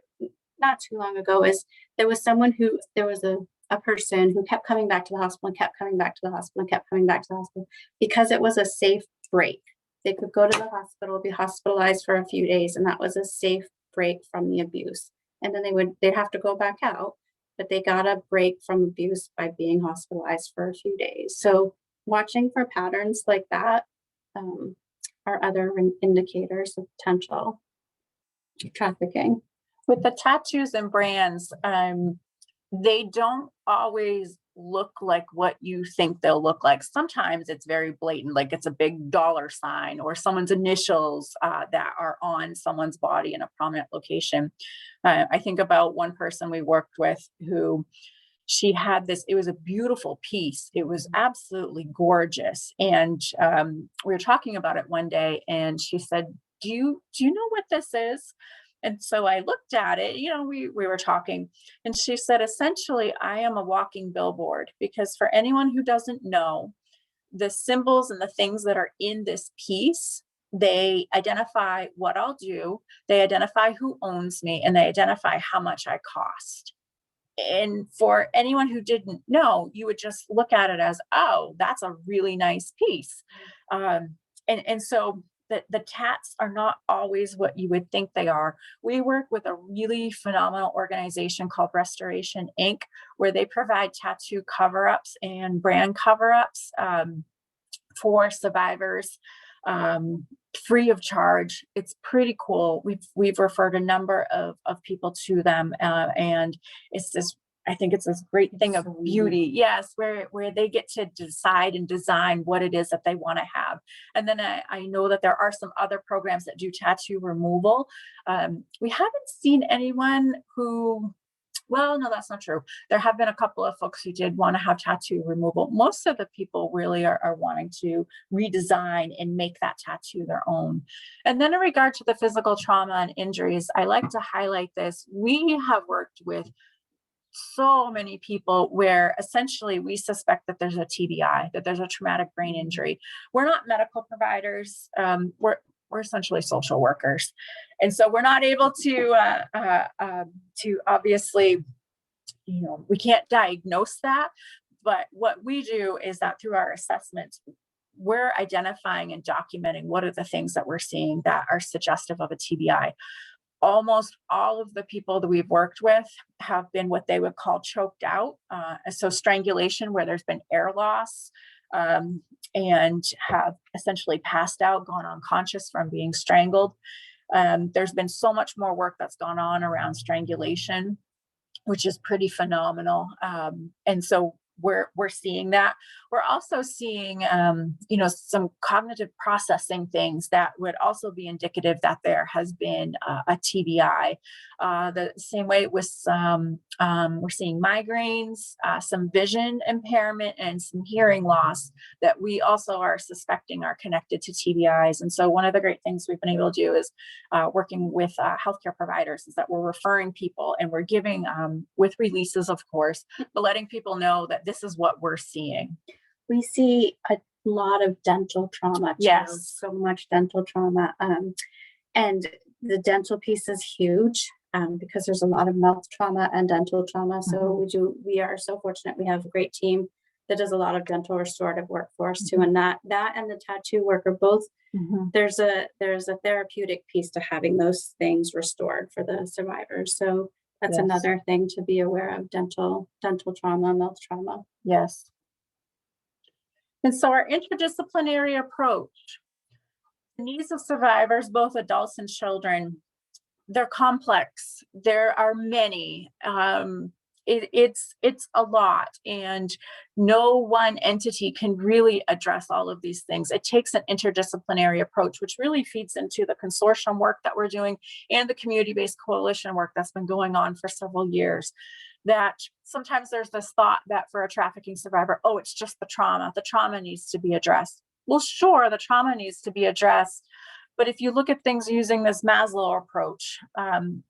not too long ago is there was a person who kept coming back to the hospital and kept coming back to the hospital and kept coming back to the hospital because it was a safe break. They could go to the hospital, be hospitalized for a few days, and that was a safe break from the abuse. And then they'd have to go back out, but they got a break from abuse by being hospitalized for a few days. So watching for patterns like that are other indicators of potential trafficking. With the tattoos and brands, they don't always look like what you think they'll look like. Sometimes it's very blatant, like it's a big dollar sign or someone's initials that are on someone's body in a prominent location. I think about one person we worked with who she had this, it was a beautiful piece. It was absolutely gorgeous. And we were talking about it one day and she said, do you know what this is? And so I looked at it, we were talking and she said, essentially, I am a walking billboard, because for anyone who doesn't know, the symbols and the things that are in this piece, they identify what I'll do, they identify who owns me, and they identify how much I cost. And for anyone who didn't know, you would just look at it as, oh, that's a really nice piece. And so the tats are not always what you would think they are. We work with a really phenomenal organization called Restoration Inc., where they provide tattoo cover-ups and brand cover-ups for survivors, free of charge. It's pretty cool. We've referred a number of people to them, and it's this. I think it's this great thing of beauty, yes, where they get to decide and design what it is that they want to have. And then I know that there are some other programs that do tattoo removal. We haven't seen anyone who, well, no, that's not true. There have been a couple of folks who did want to have tattoo removal. Most of the people really are wanting to redesign and make that tattoo their own. And then in regard to the physical trauma and injuries, I like to highlight this. We have worked with so many people where essentially we suspect that there's a TBI, that there's a traumatic brain injury. We're not medical providers. We're essentially social workers. And so we're not able to obviously, we can't diagnose that. But what we do is that through our assessments, we're identifying and documenting what are the things that we're seeing that are suggestive of a TBI. Almost all of the people that we've worked with have been what they would call choked out. So strangulation, where there's been air loss, and have essentially passed out, gone unconscious from being strangled. There's been so much more work that's gone on around strangulation, which is pretty phenomenal. And so we're seeing that. We're also seeing, some cognitive processing things that would also be indicative that there has been a TBI. The same way with some, we're seeing migraines, some vision impairment, and some hearing loss that we also are suspecting are connected to TBIs. And so one of the great things we've been able to do is working with healthcare providers is that we're referring people and we're giving, with releases, of course, but letting people know that this is what we're seeing. We see a lot of dental trauma. Yes. So much dental trauma. And the dental piece is huge because there's a lot of mouth trauma and dental trauma. So we are so fortunate. We have a great team that does a lot of dental restorative work for us too. And that and the tattoo work are both, there's a therapeutic piece to having those things restored for the survivors. So that's another thing to be aware of, dental trauma, mouth trauma. Yes. And so our interdisciplinary approach, the needs of survivors, both adults and children, they're complex. There are many. It's a lot, and no one entity can really address all of these things. It takes an interdisciplinary approach, which really feeds into the consortium work that we're doing and the community-based coalition work that's been going on for several years. That sometimes there's this thought that for a trafficking survivor, oh, it's just the trauma needs to be addressed. Well, sure, the trauma needs to be addressed. But if you look at things using this Maslow approach,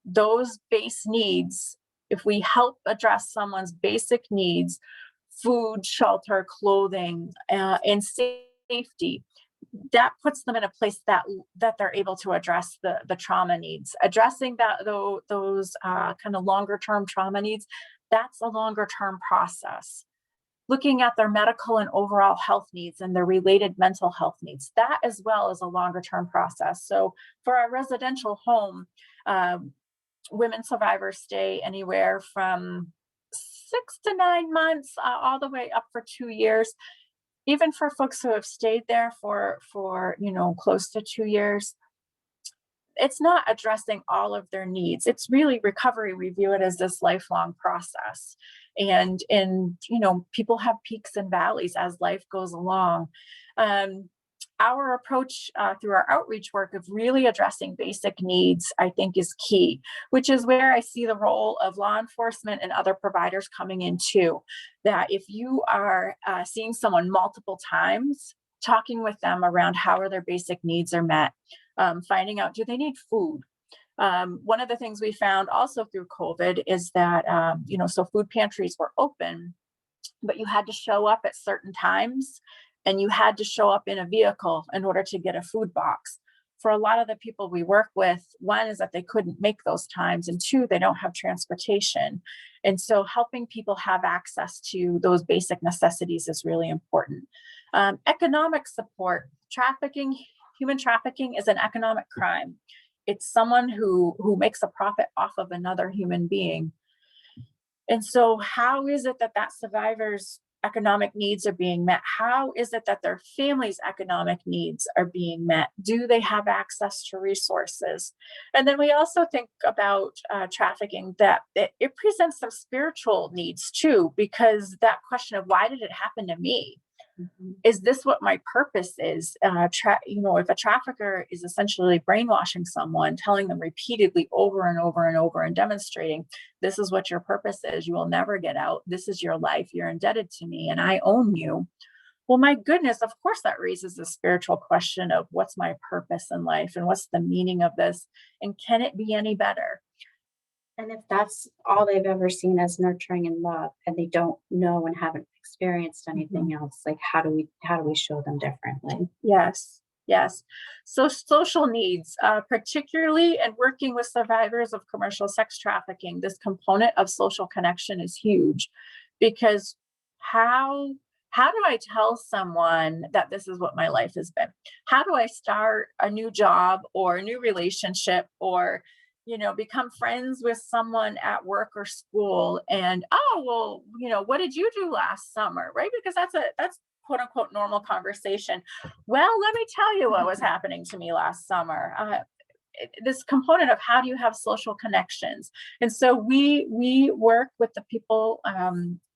those base needs, if we help address someone's basic needs, food, shelter, clothing, and safety, that puts them in a place that they're able to address the trauma needs. Addressing those kind of longer term trauma needs, that's a longer term process. looking at their medical and overall health needs and their related mental health needs. That as well as a longer term process. So for our residential home, women survivors stay anywhere from 6 to 9 months, all the way up for 2 years. Even for folks who have stayed there for close to 2 years, it's not addressing all of their needs. It's really recovery. We view it as this lifelong process. And people have peaks and valleys as life goes along. Our approach through our outreach work of really addressing basic needs, I think, is key, which is where I see the role of law enforcement and other providers coming in too. That if you are seeing someone multiple times, talking with them around how are their basic needs are met, finding out, do they need food? One of the things we found also through COVID is that, so food pantries were open, but you had to show up at certain times and you had to show up in a vehicle in order to get a food box. For a lot of the people we work with, one is that they couldn't make those times, and two, they don't have transportation. And so helping people have access to those basic necessities is really important. Economic support. Human trafficking is an economic crime. It's someone who makes a profit off of another human being. And so how is it that survivor's economic needs are being met? How is it that their family's economic needs are being met? Do they have access to resources? And then we also think about trafficking, that it presents some spiritual needs too, because that question of why did it happen to me? Is this what my purpose is? If a trafficker is essentially brainwashing someone, telling them repeatedly over and over and over and demonstrating, this is what your purpose is. You will never get out. This is your life. You're indebted to me and I own you. Well, my goodness, of course, that raises the spiritual question of what's my purpose in life and what's the meaning of this? And can it be any better? And if that's all they've ever seen as nurturing and love, and they don't know and haven't experienced anything else, like how do we show them differently? Yes. So social needs, particularly in working with survivors of commercial sex trafficking, this component of social connection is huge, because how do I tell someone that this is what my life has been? How do I start a new job or a new relationship, or become friends with someone at work or school, and what did you do last summer, right? Because that's quote unquote normal conversation. Well, let me tell you what was happening to me last summer. This component of how do you have social connections, and so we work with the people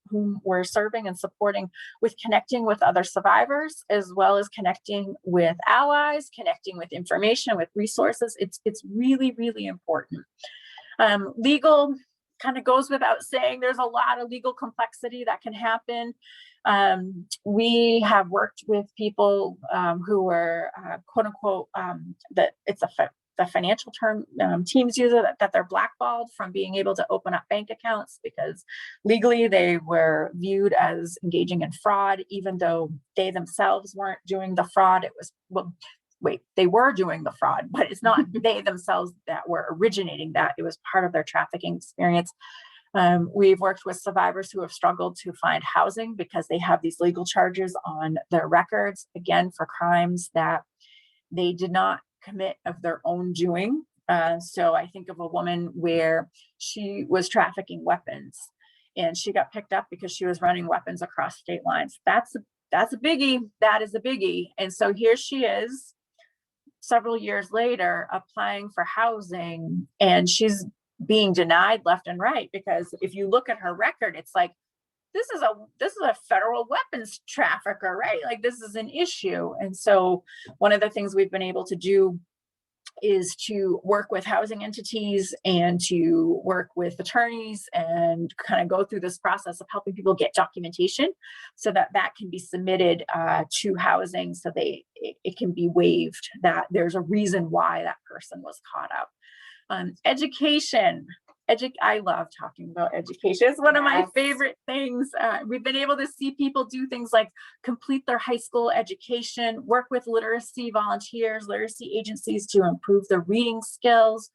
whom we're serving and supporting with connecting with other survivors, as well as connecting with allies, connecting with information, with resources. It's really, really important. Legal kind of goes without saying. There's a lot of legal complexity that can happen. We have worked with people who were quote unquote, the financial term teams use it, that they're blackballed from being able to open up bank accounts because legally they were viewed as engaging in fraud, even though they themselves weren't doing the fraud. They were doing the fraud, but it's not they themselves that were originating that. It was part of their trafficking experience. We've worked with survivors who have struggled to find housing because they have these legal charges on their records, again, for crimes that they did not commit of their own doing. So I think of a woman where she was trafficking weapons and she got picked up because she was running weapons across state lines. That's a biggie. That is a biggie. And so here she is several years later applying for housing, and she's being denied left and right, because if you look at her record, it's like, this is a federal weapons trafficker, right? Like, this is an issue. And so one of the things we've been able to do is to work with housing entities and to work with attorneys and kind of go through this process of helping people get documentation so that can be submitted to housing, so it can be waived, that there's a reason why that person was caught up. Education. I love talking about education. It's one of my favorite things. We've been able to see people do things like complete their high school education, work with literacy volunteers, literacy agencies to improve their reading skills,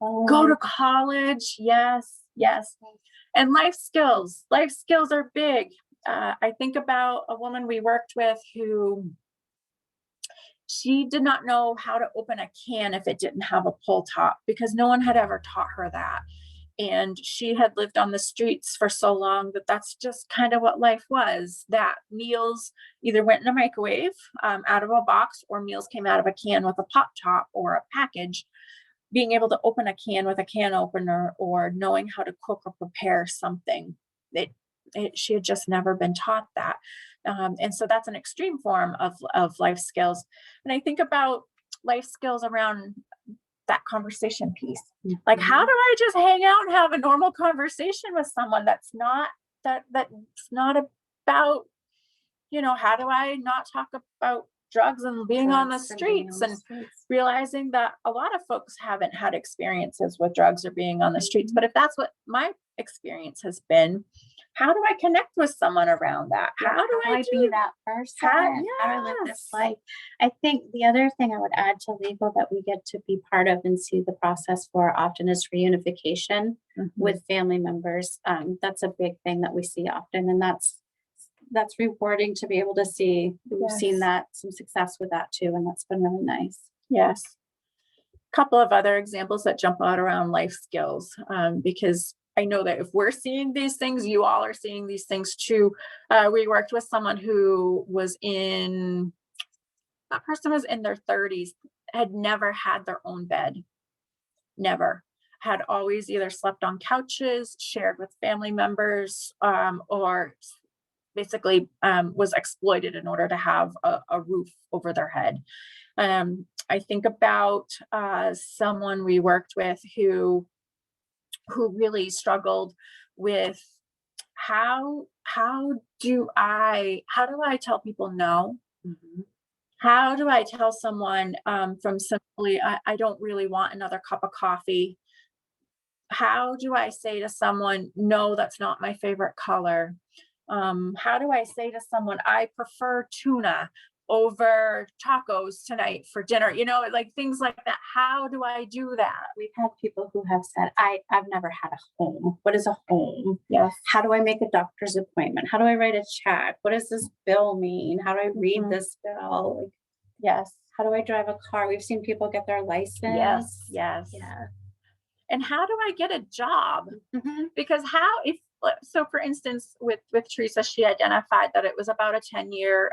go to college. Yes. And life skills. Life skills are big. I think about a woman we worked with who she did not know how to open a can if it didn't have a pull top because no one had ever taught her that. And she had lived on the streets for so long that that's just kind of what life was, that meals either went in a microwave out of a box, or meals came out of a can with a pop top or a package. Being able to open a can with a can opener, or knowing how to cook or prepare something, she had just never been taught that. And so that's an extreme form of life skills. And I think about life skills around that conversation piece. Like, how do I just hang out and have a normal conversation with someone that's not about, how do I not talk about drugs and being on the Drugs and being streets, on the and streets. realizing that a lot of folks haven't had experiences with drugs or being on the streets. But if that's what my experience has been, how do I connect with someone around that? Yeah, How do I be that person? How do I live this Yes. life? I think the other thing I would add to legal that we get to be part of and see the process for often is reunification with family members. That's a big thing that we see often, and that's rewarding to be able to see. We've seen Yes. that some success with that too, and that's been really nice. Yes. Couple of other examples that jump out around life skills, because I know that if we're seeing these things, you all are seeing these things too. We worked with someone who that person was in their 30s, had never had their own bed, never. Had always either slept on couches, shared with family members, or basically was exploited in order to have a roof over their head. I think about someone we worked with who really struggled with how do I tell people no? How do I tell someone from simply I don't really want another cup of coffee? How do I say to someone, no, that's not my favorite color? How do I say to someone, I prefer tuna over tacos tonight for dinner? Like things like that. How do I do that? We've had people who have said, I've never had a home. What is a home? Yes. How do I make a doctor's appointment? How do I write a check? What does this bill mean? How do I read this bill? Like, Yes. how do I drive a car? We've seen people get their license. Yes. Yeah. And how do I get a job? Mhm. Because so for instance, with Teresa, she identified that it was about a 10-year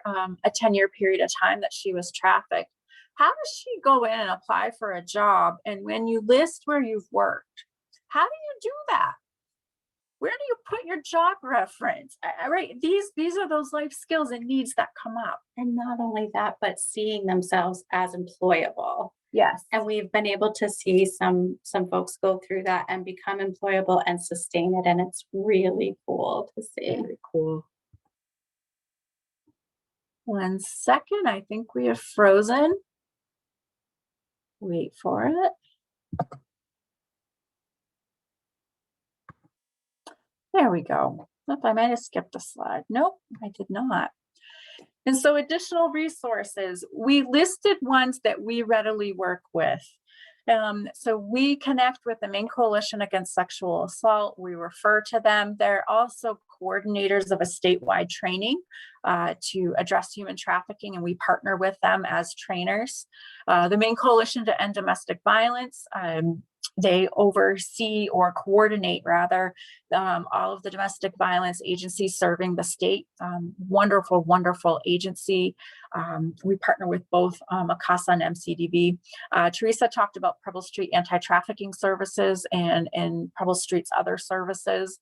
period of time that she was trafficked. How does she go in and apply for a job? And when you list where you've worked, how do you do that? Where do you put your job reference? Right. These are those life skills and needs that come up. And not only that, but seeing themselves as employable. Yes. And we've been able to see some folks go through that and become employable and sustain it. And it's really cool to see. Very cool. 1 second. I think we have frozen. Wait for it. There we go. I might have skipped a slide. Nope, I did not. And so additional resources, we listed ones that we readily work with. So we connect with the Maine Coalition Against Sexual Assault. We refer to them. They're also coordinators of a statewide training to address human trafficking, and we partner with them as trainers. The Maine Coalition to End Domestic Violence, they oversee or coordinate rather all of the domestic violence agencies serving the state. Wonderful, wonderful agency. We partner with both ACASA and MCDV. Teresa talked about Preble Street Anti-Trafficking Services and Preble Street's other services.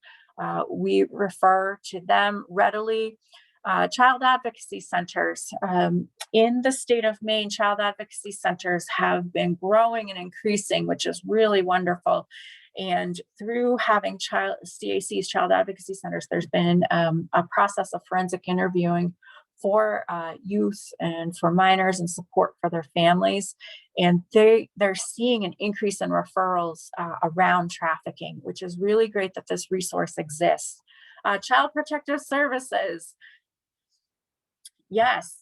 We refer to them readily. Child advocacy centers. In the state of Maine, child advocacy centers have been growing and increasing, which is really wonderful. And through having CAC's child advocacy centers, there's been a process of forensic interviewing for youth and for minors and support for their families. And they're seeing an increase in referrals around trafficking, which is really great that this resource exists. Child Protective Services. Yes,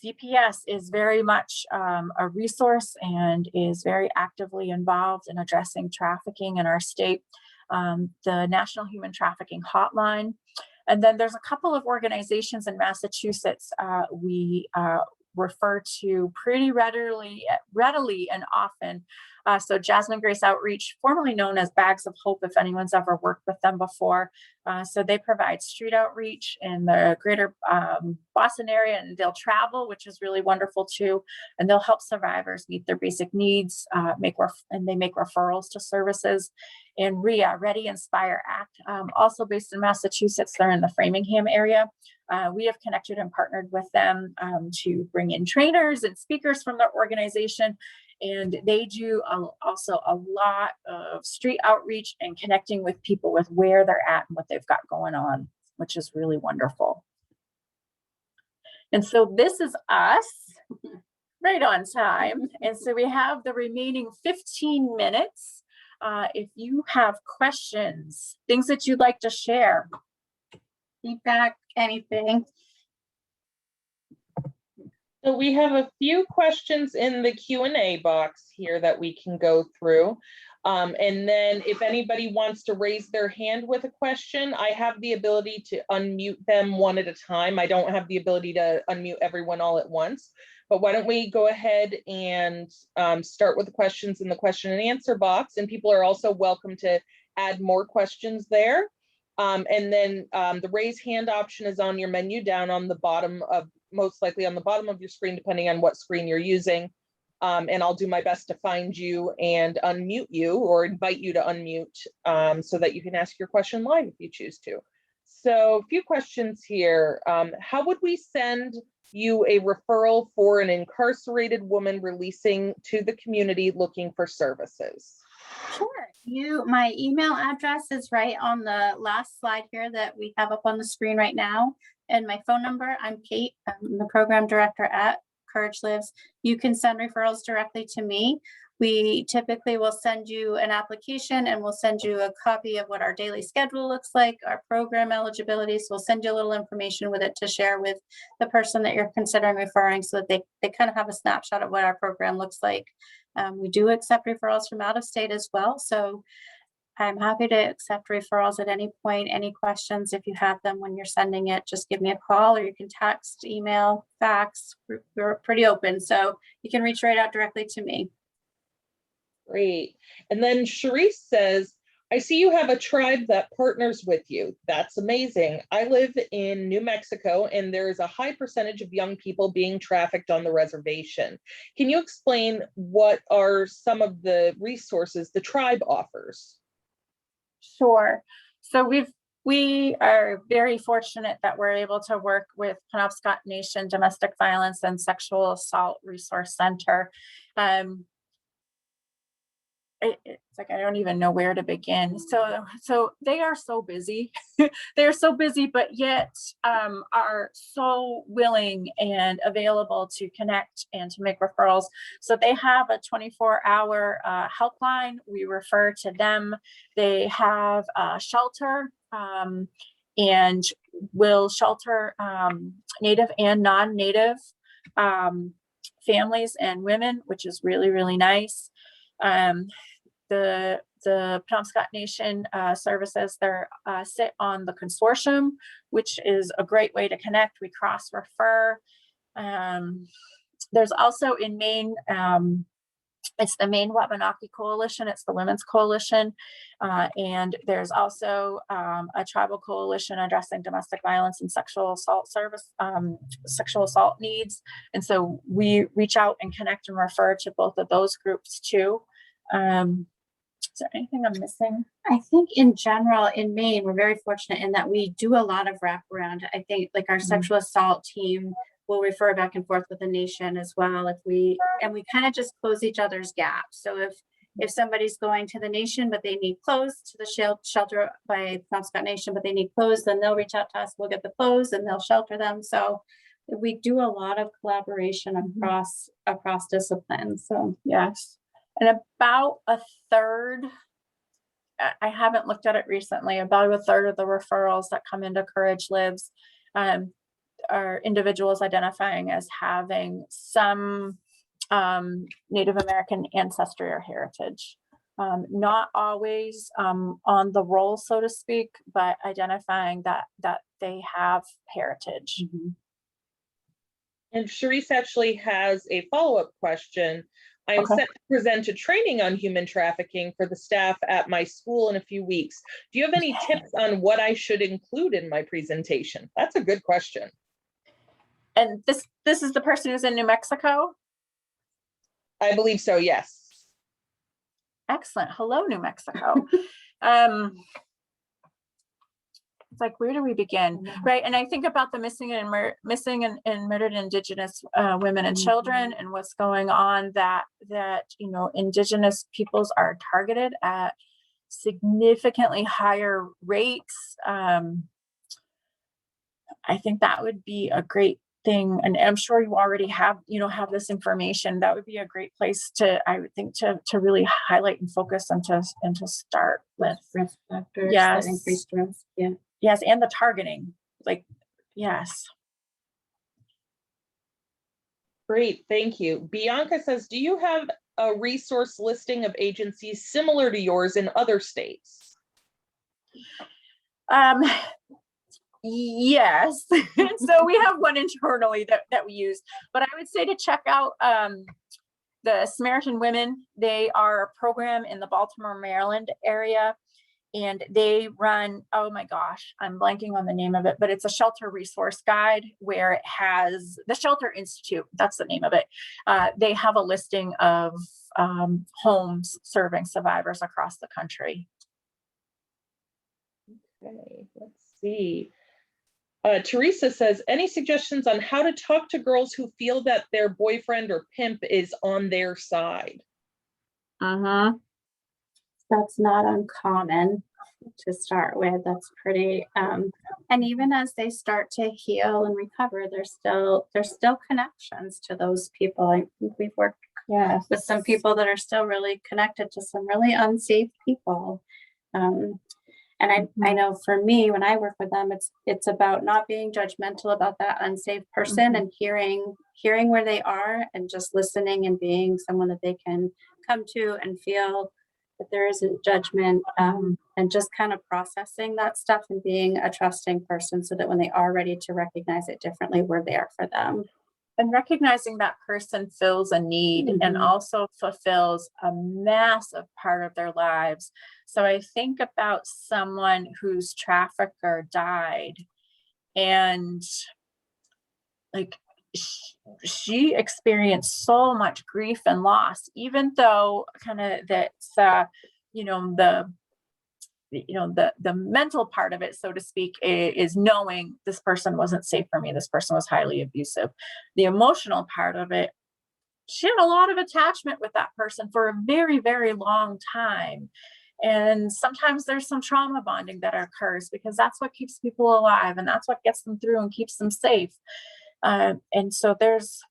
CPS is very much a resource and is very actively involved in addressing trafficking in our state. The National Human Trafficking Hotline And then there's a couple of organizations in Massachusetts we refer to pretty readily and often. So Jasmine Grace Outreach, formerly known as Bags of Hope, if anyone's ever worked with them before. So they provide street outreach in the greater Boston area, and they'll travel, which is really wonderful too. And they'll help survivors meet their basic needs, and they make referrals to services. And RIA, Ready, Inspire, Act, also based in Massachusetts, they're in the Framingham area. We have connected and partnered with them to bring in trainers and speakers from their organization. And they do also a lot of street outreach and connecting with people with where they're at and what they've got going on, which is really wonderful. And so this is us right on time. And so we have the remaining 15 minutes. If you have questions, things that you'd like to share, Feedback, anything. So we have a few questions in the Q&A box here that we can go through. And then if anybody wants to raise their hand with a question, I have the ability to unmute them one at a time. I don't have the ability to unmute everyone all at once. But why don't we go ahead and start with the questions in the question and answer box. And people are also welcome to add more questions there. And then the raise hand option is on your menu down on the bottom of, most likely on the bottom of your screen, depending on what screen you're using. And I'll do my best to find you and unmute you or invite you to unmute so that you can ask your question live if you choose to. So a few questions here. How would we send you a referral for an incarcerated woman releasing to the community looking for services? Sure. My email address is right on the last slide here that we have up on the screen right now. And my phone number, I'm Kate, I'm the program director at Courage Lives. You can send referrals directly to me. We typically will send you an application and we'll send you a copy of what our daily schedule looks like, our program eligibility. So we'll send you a little information with it to share with the person that you're considering referring so that they kind of have a snapshot of what our program looks like. We do accept referrals from out of state as well. So I'm happy to accept referrals at any point. Any questions, if you have them when you're sending it, just give me a call or you can text, email, fax. We're pretty open. So you can reach right out directly to me. Great. And then Sharice says, I see you have a tribe that partners with you. That's amazing. I live in New Mexico and there is a high percentage of young people being trafficked on the reservation. Can you explain what are some of the resources the tribe offers? Sure. So we are very fortunate that we're able to work with Penobscot Nation Domestic Violence and Sexual Assault Resource Center. It's like I don't even know where to begin. So they are so busy. They're so busy, but yet are so willing and available to connect and to make referrals. So they have a 24-hour helpline. We refer to them. They have a shelter and will shelter Native and non-Native families and women, which is really, really nice. The Penobscot Nation services, they're sit on the consortium, which is a great way to connect. We cross-refer. There's also in Maine, it's the Maine Wabanaki Coalition, it's the Women's Coalition, and there's also a tribal coalition addressing domestic violence and sexual assault sexual assault needs. And so we reach out and connect and refer to both of those groups too. Is there anything I'm missing? I think in general in Maine, we're very fortunate in that we do a lot of wraparound. I think like our sexual assault team will refer back and forth with the nation as well. We kind of just close each other's gaps. So if somebody's going to the nation, but they need clothes, to the shelter by Penobscot Nation, but they need clothes, then they'll reach out to us, we'll get the clothes and they'll shelter them. So we do a lot of collaboration across disciplines. So yes. And about a third, I haven't looked at it recently, about a third of the referrals that come into Courage Lives are individuals identifying as having some Native American ancestry or heritage. not always on the roll, so to speak, but identifying that they have heritage. And Sharice actually has a follow-up question. I am Okay. set to present a training on human trafficking for the staff at my school in a few weeks. Do you have any tips on what I should include in my presentation? That's a good question. And this is the person who's in New Mexico. I believe so, yes. Excellent. Hello, New Mexico. It's like, where do we begin? Right. And I think about the missing and murdered Indigenous women and children, and what's going on, that Indigenous peoples are targeted at significantly higher rates. I think that would be a great thing. And I'm sure you already have this information. That would be a great place to, I would think, to really highlight and focus and to start with. Risk factors Yes. that increase risk. Yeah. Yes, and the targeting, yes. Great, thank you. Bianca says, do you have a resource listing of agencies similar to yours in other states? Yes. So we have one internally that we use, but I would say to check out the Samaritan Women. They are a program in the Baltimore, Maryland area. And they run, oh my gosh, I'm blanking on the name of it, but it's a shelter resource guide where it has the Shelter Institute. That's the name of it. They have a listing of homes serving survivors across the country. Okay, let's see. Teresa says, any suggestions on how to talk to girls who feel that their boyfriend or pimp is on their side? That's not uncommon to start with. That's pretty, and even as they start to heal and recover, there's still connections to those people. I think we've worked with some people that are still really connected to some really unsafe people. And I know for me, when I work with them, it's about not being judgmental about that unsafe person and hearing where they are and just listening and being someone that they can come to and feel that there isn't judgment, and just kind of processing that stuff and being a trusting person so that when they are ready to recognize it differently, we're there for them. And recognizing that person fills a need and also fulfills a massive part of their lives. So I think about someone whose trafficker died, and she experienced so much grief and loss, even though kind of that's the mental part of it, so to speak, is knowing this person wasn't safe for me. This person was highly abusive. The emotional part of it, she had a lot of attachment with that person for a very, very long time. And sometimes there's some trauma bonding that occurs because that's what keeps people alive and that's what gets them through and keeps them safe. And so there's,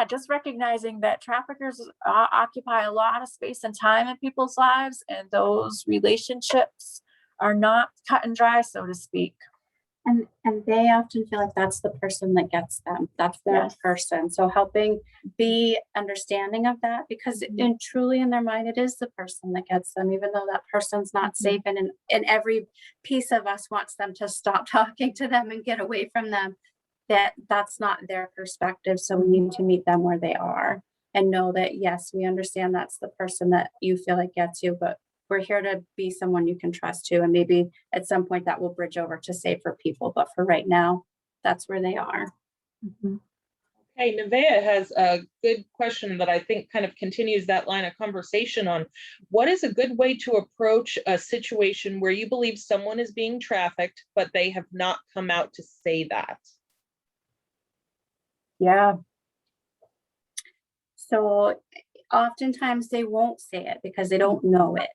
just recognizing that traffickers occupy a lot of space and time in people's lives, and those relationships are not cut and dry, so to speak. And they often feel like that's the person that gets them. That's their person. So helping be understanding of that, because truly in their mind, it is the person that gets them, even though that person's not safe. And every piece of us wants them to stop talking to them and get away from them. That's not their perspective. So we need to meet them where they are and know that, yes, we understand that's the person that you feel like gets you, but we're here to be someone you can trust too. And maybe at some point that will bridge over to safer people. But for right now, that's where they are. Okay, Nevaeh has a good question that I think kind of continues that line of conversation on what is a good way to approach a situation where you believe someone is being trafficked, but they have not come out to say that? Yeah. So oftentimes they won't say it because they don't know it.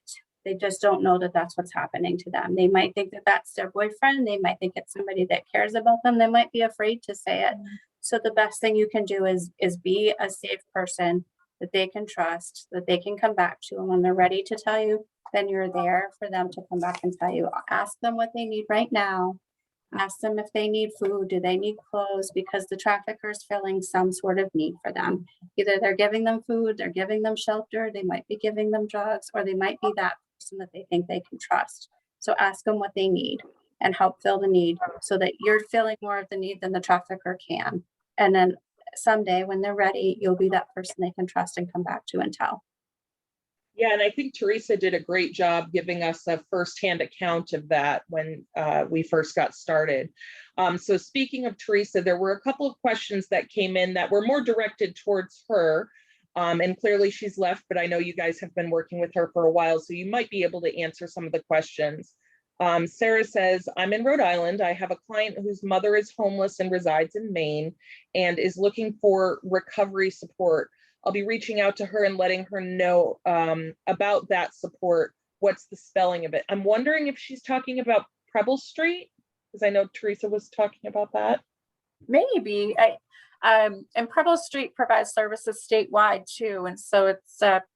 They just don't know that that's what's happening to them. They might think that that's their boyfriend. They might think it's somebody that cares about them. They might be afraid to say it. So the best thing you can do is be a safe person that they can trust, that they can come back to. And when they're ready to tell you, then you're there for them to come back and tell you. Ask them what they need right now. Ask them if they need food, do they need clothes, because the trafficker is filling some sort of need for them. Either they're giving them food, they're giving them shelter, they might be giving them drugs, or they might be that person that they think they can trust. So ask them what they need and help fill the need so that you're filling more of the need than the trafficker can. And then someday when they're ready, you'll be that person they can trust and come back to and tell. Yeah, and I think Teresa did a great job giving us a firsthand account of that when we first got started. So speaking of Teresa, there were a couple of questions that came in that were more directed towards her. And clearly she's left, but I know you guys have been working with her for a while, so you might be able to answer some of the questions. Sarah says, I'm in Rhode Island. I have a client whose mother is homeless and resides in Maine and is looking for recovery support. I'll be reaching out to her and letting her know about that support. What's the spelling of it? I'm wondering if she's talking about Preble Street, because I know Teresa was talking about that. Maybe. And Preble Street provides services statewide too. And so it's Preble.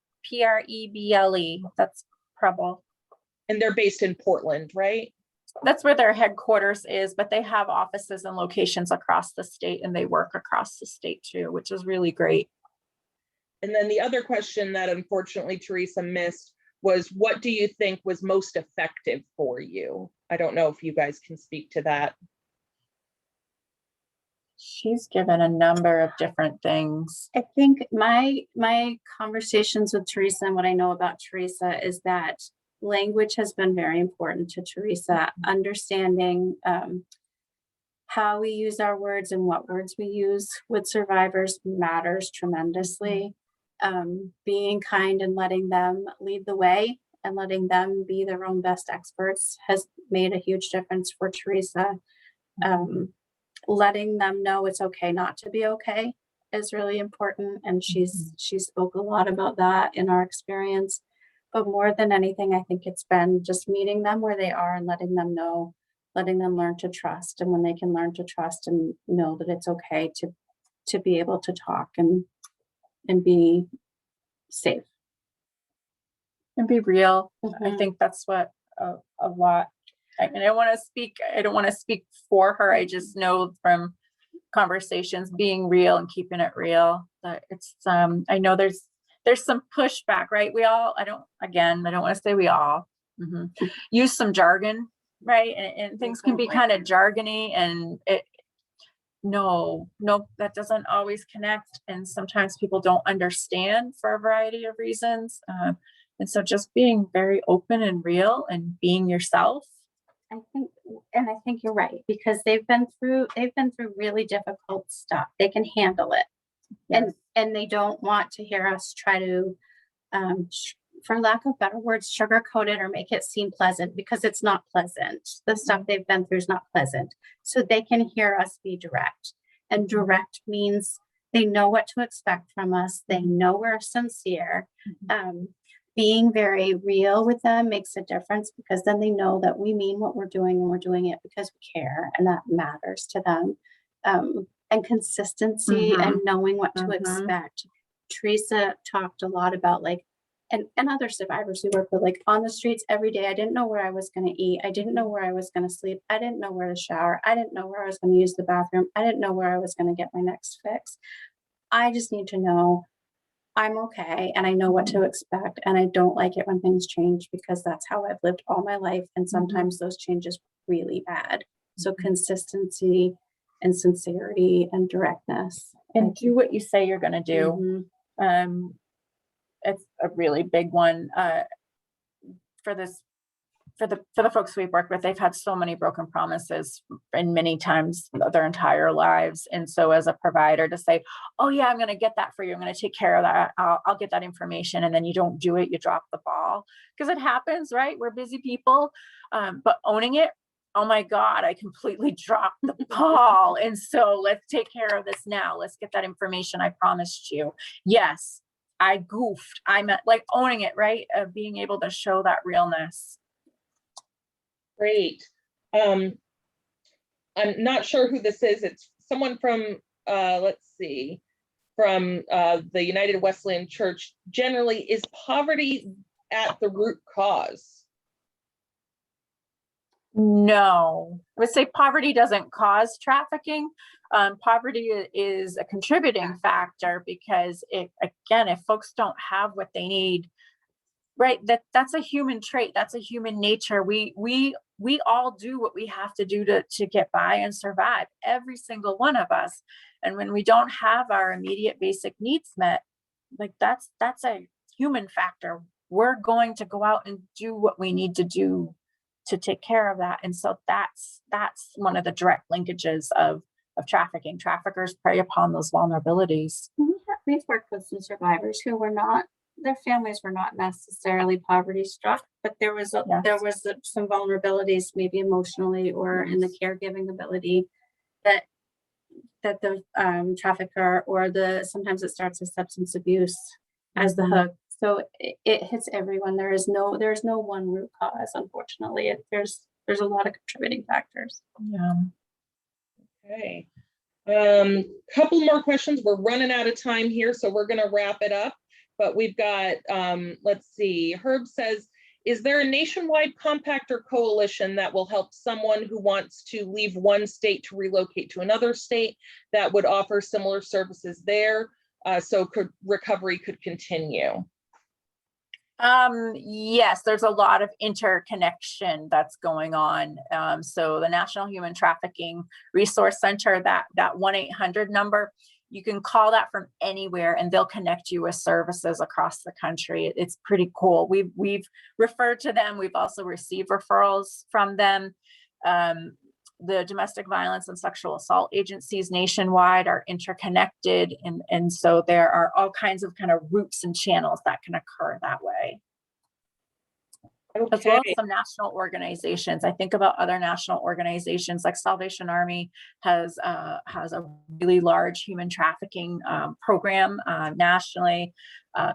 That's Preble. And they're based in Portland, right? That's where their headquarters is, but they have offices and locations across the state, and they work across the state too, which is really great. And then the other question that unfortunately Teresa missed was, what do you think was most effective for you? I don't know if you guys can speak to that. She's given a number of different things. I think my conversations with Teresa and what I know about Teresa is that language has been very important to Teresa. Understanding how we use our words and what words we use with survivors matters tremendously. Being kind and letting them lead the way and letting them be their own best experts has made a huge difference for Teresa. Letting them know it's okay not to be okay is really important. And she spoke a lot about that in our experience. But more than anything, I think it's been just meeting them where they are and letting them know, letting them learn to trust. And when they can learn to trust and know that it's okay to be able to talk and be safe. And be real. I think that's what a lot. And I don't want to speak for her. I just know from conversations being real and keeping it real that it's I know there's some pushback, right? I don't want to say we all use some jargon, right? And things can be kind of jargony, and that doesn't always connect. And sometimes people don't understand for a variety of reasons. And so just being very open and real and being yourself. I think you're right, because they've been through really difficult stuff. They can handle it. Yes. And they don't want to hear us try to, for lack of better words, sugarcoat it or make it seem pleasant, because it's not pleasant. The stuff they've been through is not pleasant. So they can hear us be direct. And direct means they know what to expect from us. They know we're sincere. Being very real with them makes a difference, because then they know that we mean what we're doing and we're doing it because we care, and that matters to them. And consistency and knowing what to expect. Teresa talked a lot about and other survivors who work with, on the streets every day. I didn't know where I was going to eat. I didn't know where I was going to sleep. I didn't know where to shower. I didn't know where I was going to use the bathroom. I didn't know where I was going to get my next fix. I just need to know I'm okay and I know what to expect. And I don't like it when things change, because that's how I've lived all my life. And sometimes those changes really bad. So consistency and sincerity and directness. And do what you say you're going to do. It's a really big one for the folks we've worked with. They've had so many broken promises and many times their entire lives. And so as a provider to say, oh yeah, I'm going to get that for you. I'm going to take care of that. I'll get that information. And then you don't do it. You drop the ball, because it happens, right? We're busy people, but owning it. Oh my God, I completely dropped the ball. And so let's take care of this now. Let's get that information I promised you. Yes, I goofed. I'm owning it, right? Being able to show that realness. Great. I'm not sure who this is. It's someone from, let's see, from the United Wesleyan Church. Generally, is poverty at the root cause? No, I would say poverty doesn't cause trafficking. Poverty is a contributing factor because again, if folks don't have what they need, right, that's a human trait. That's a human nature. We all do what we have to do to get by and survive, every single one of us. And when we don't have our immediate basic needs met, like that's a human factor. We're going to go out and do what we need to do to take care of that. And so that's one of the direct linkages of trafficking. Traffickers prey upon those vulnerabilities. We've worked with some survivors who were not, their families were not necessarily poverty struck, but there was some vulnerabilities, maybe emotionally or in the caregiving ability that the trafficker or sometimes it starts with substance abuse as the hook. So it hits everyone. There's no one root cause, unfortunately. There's a lot of contributing factors. Yeah. Okay. Couple more questions. We're running out of time here, so we're going to wrap it up. But we've got, let's see, Herb says, is there a nationwide compact or coalition that will help someone who wants to leave one state to relocate to another state that would offer similar services there, so recovery could continue? Yes, there's a lot of interconnection that's going on. So the National Human Trafficking Resource Center, that 1-800 number, you can call that from anywhere and they'll connect you with services across the country. It's pretty cool. We've referred to them. We've also received referrals from them. The domestic violence and sexual assault agencies nationwide are interconnected. And so there are all kinds of kind of routes and channels that can occur that way. Okay. As well as some national organizations. I think about other national organizations like Salvation Army has a really large human trafficking program nationally.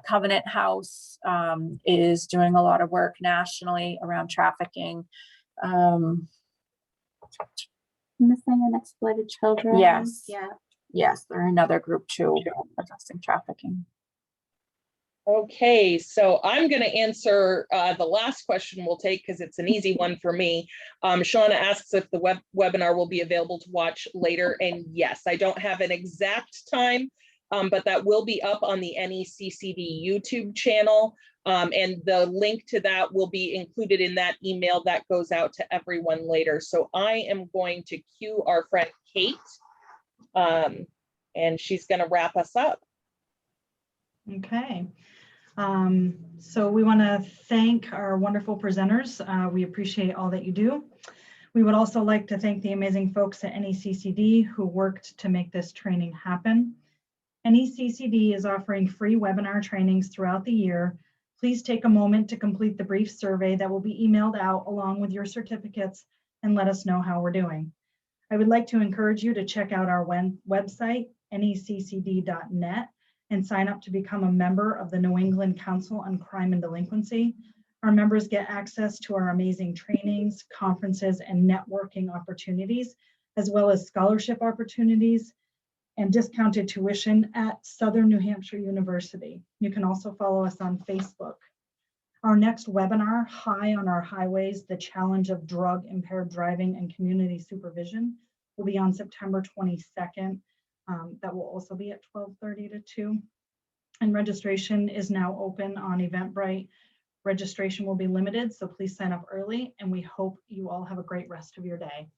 Covenant House is doing a lot of work nationally around trafficking. Missing and exploited children. Yes. Yeah. Yes, they're another group too addressing trafficking. Okay, so I'm going to answer the last question we'll take because it's an easy one for me. Shauna asks if the webinar will be available to watch later, and yes, I don't have an exact time, but that will be up on the NECCD YouTube channel, and the link to that will be included in that email that goes out to everyone later. So I am going to cue our friend Kate, and she's going to wrap us up. Okay. So we want to thank our wonderful presenters. We appreciate all that you do. We would also like to thank the amazing folks at NECCD who worked to make this training happen. NECCD is offering free webinar trainings throughout the year. Please take a moment to complete the brief survey that will be emailed out along with your certificates and let us know how we're doing. I would like to encourage you to check out our website, neccd.net, and sign up to become a member of the New England Council on Crime and Delinquency. Our members get access to our amazing trainings, conferences, and networking opportunities, as well as scholarship opportunities and discounted tuition at Southern New Hampshire University. You can also follow us on Facebook. Our next webinar, High on Our Highways, the Challenge of Drug-Impaired Driving and Community Supervision, will be on September 22nd. That will also be at 12:30 to 2. And registration is now open on Eventbrite. Registration will be limited, so please sign up early, and we hope you all have a great rest of your day.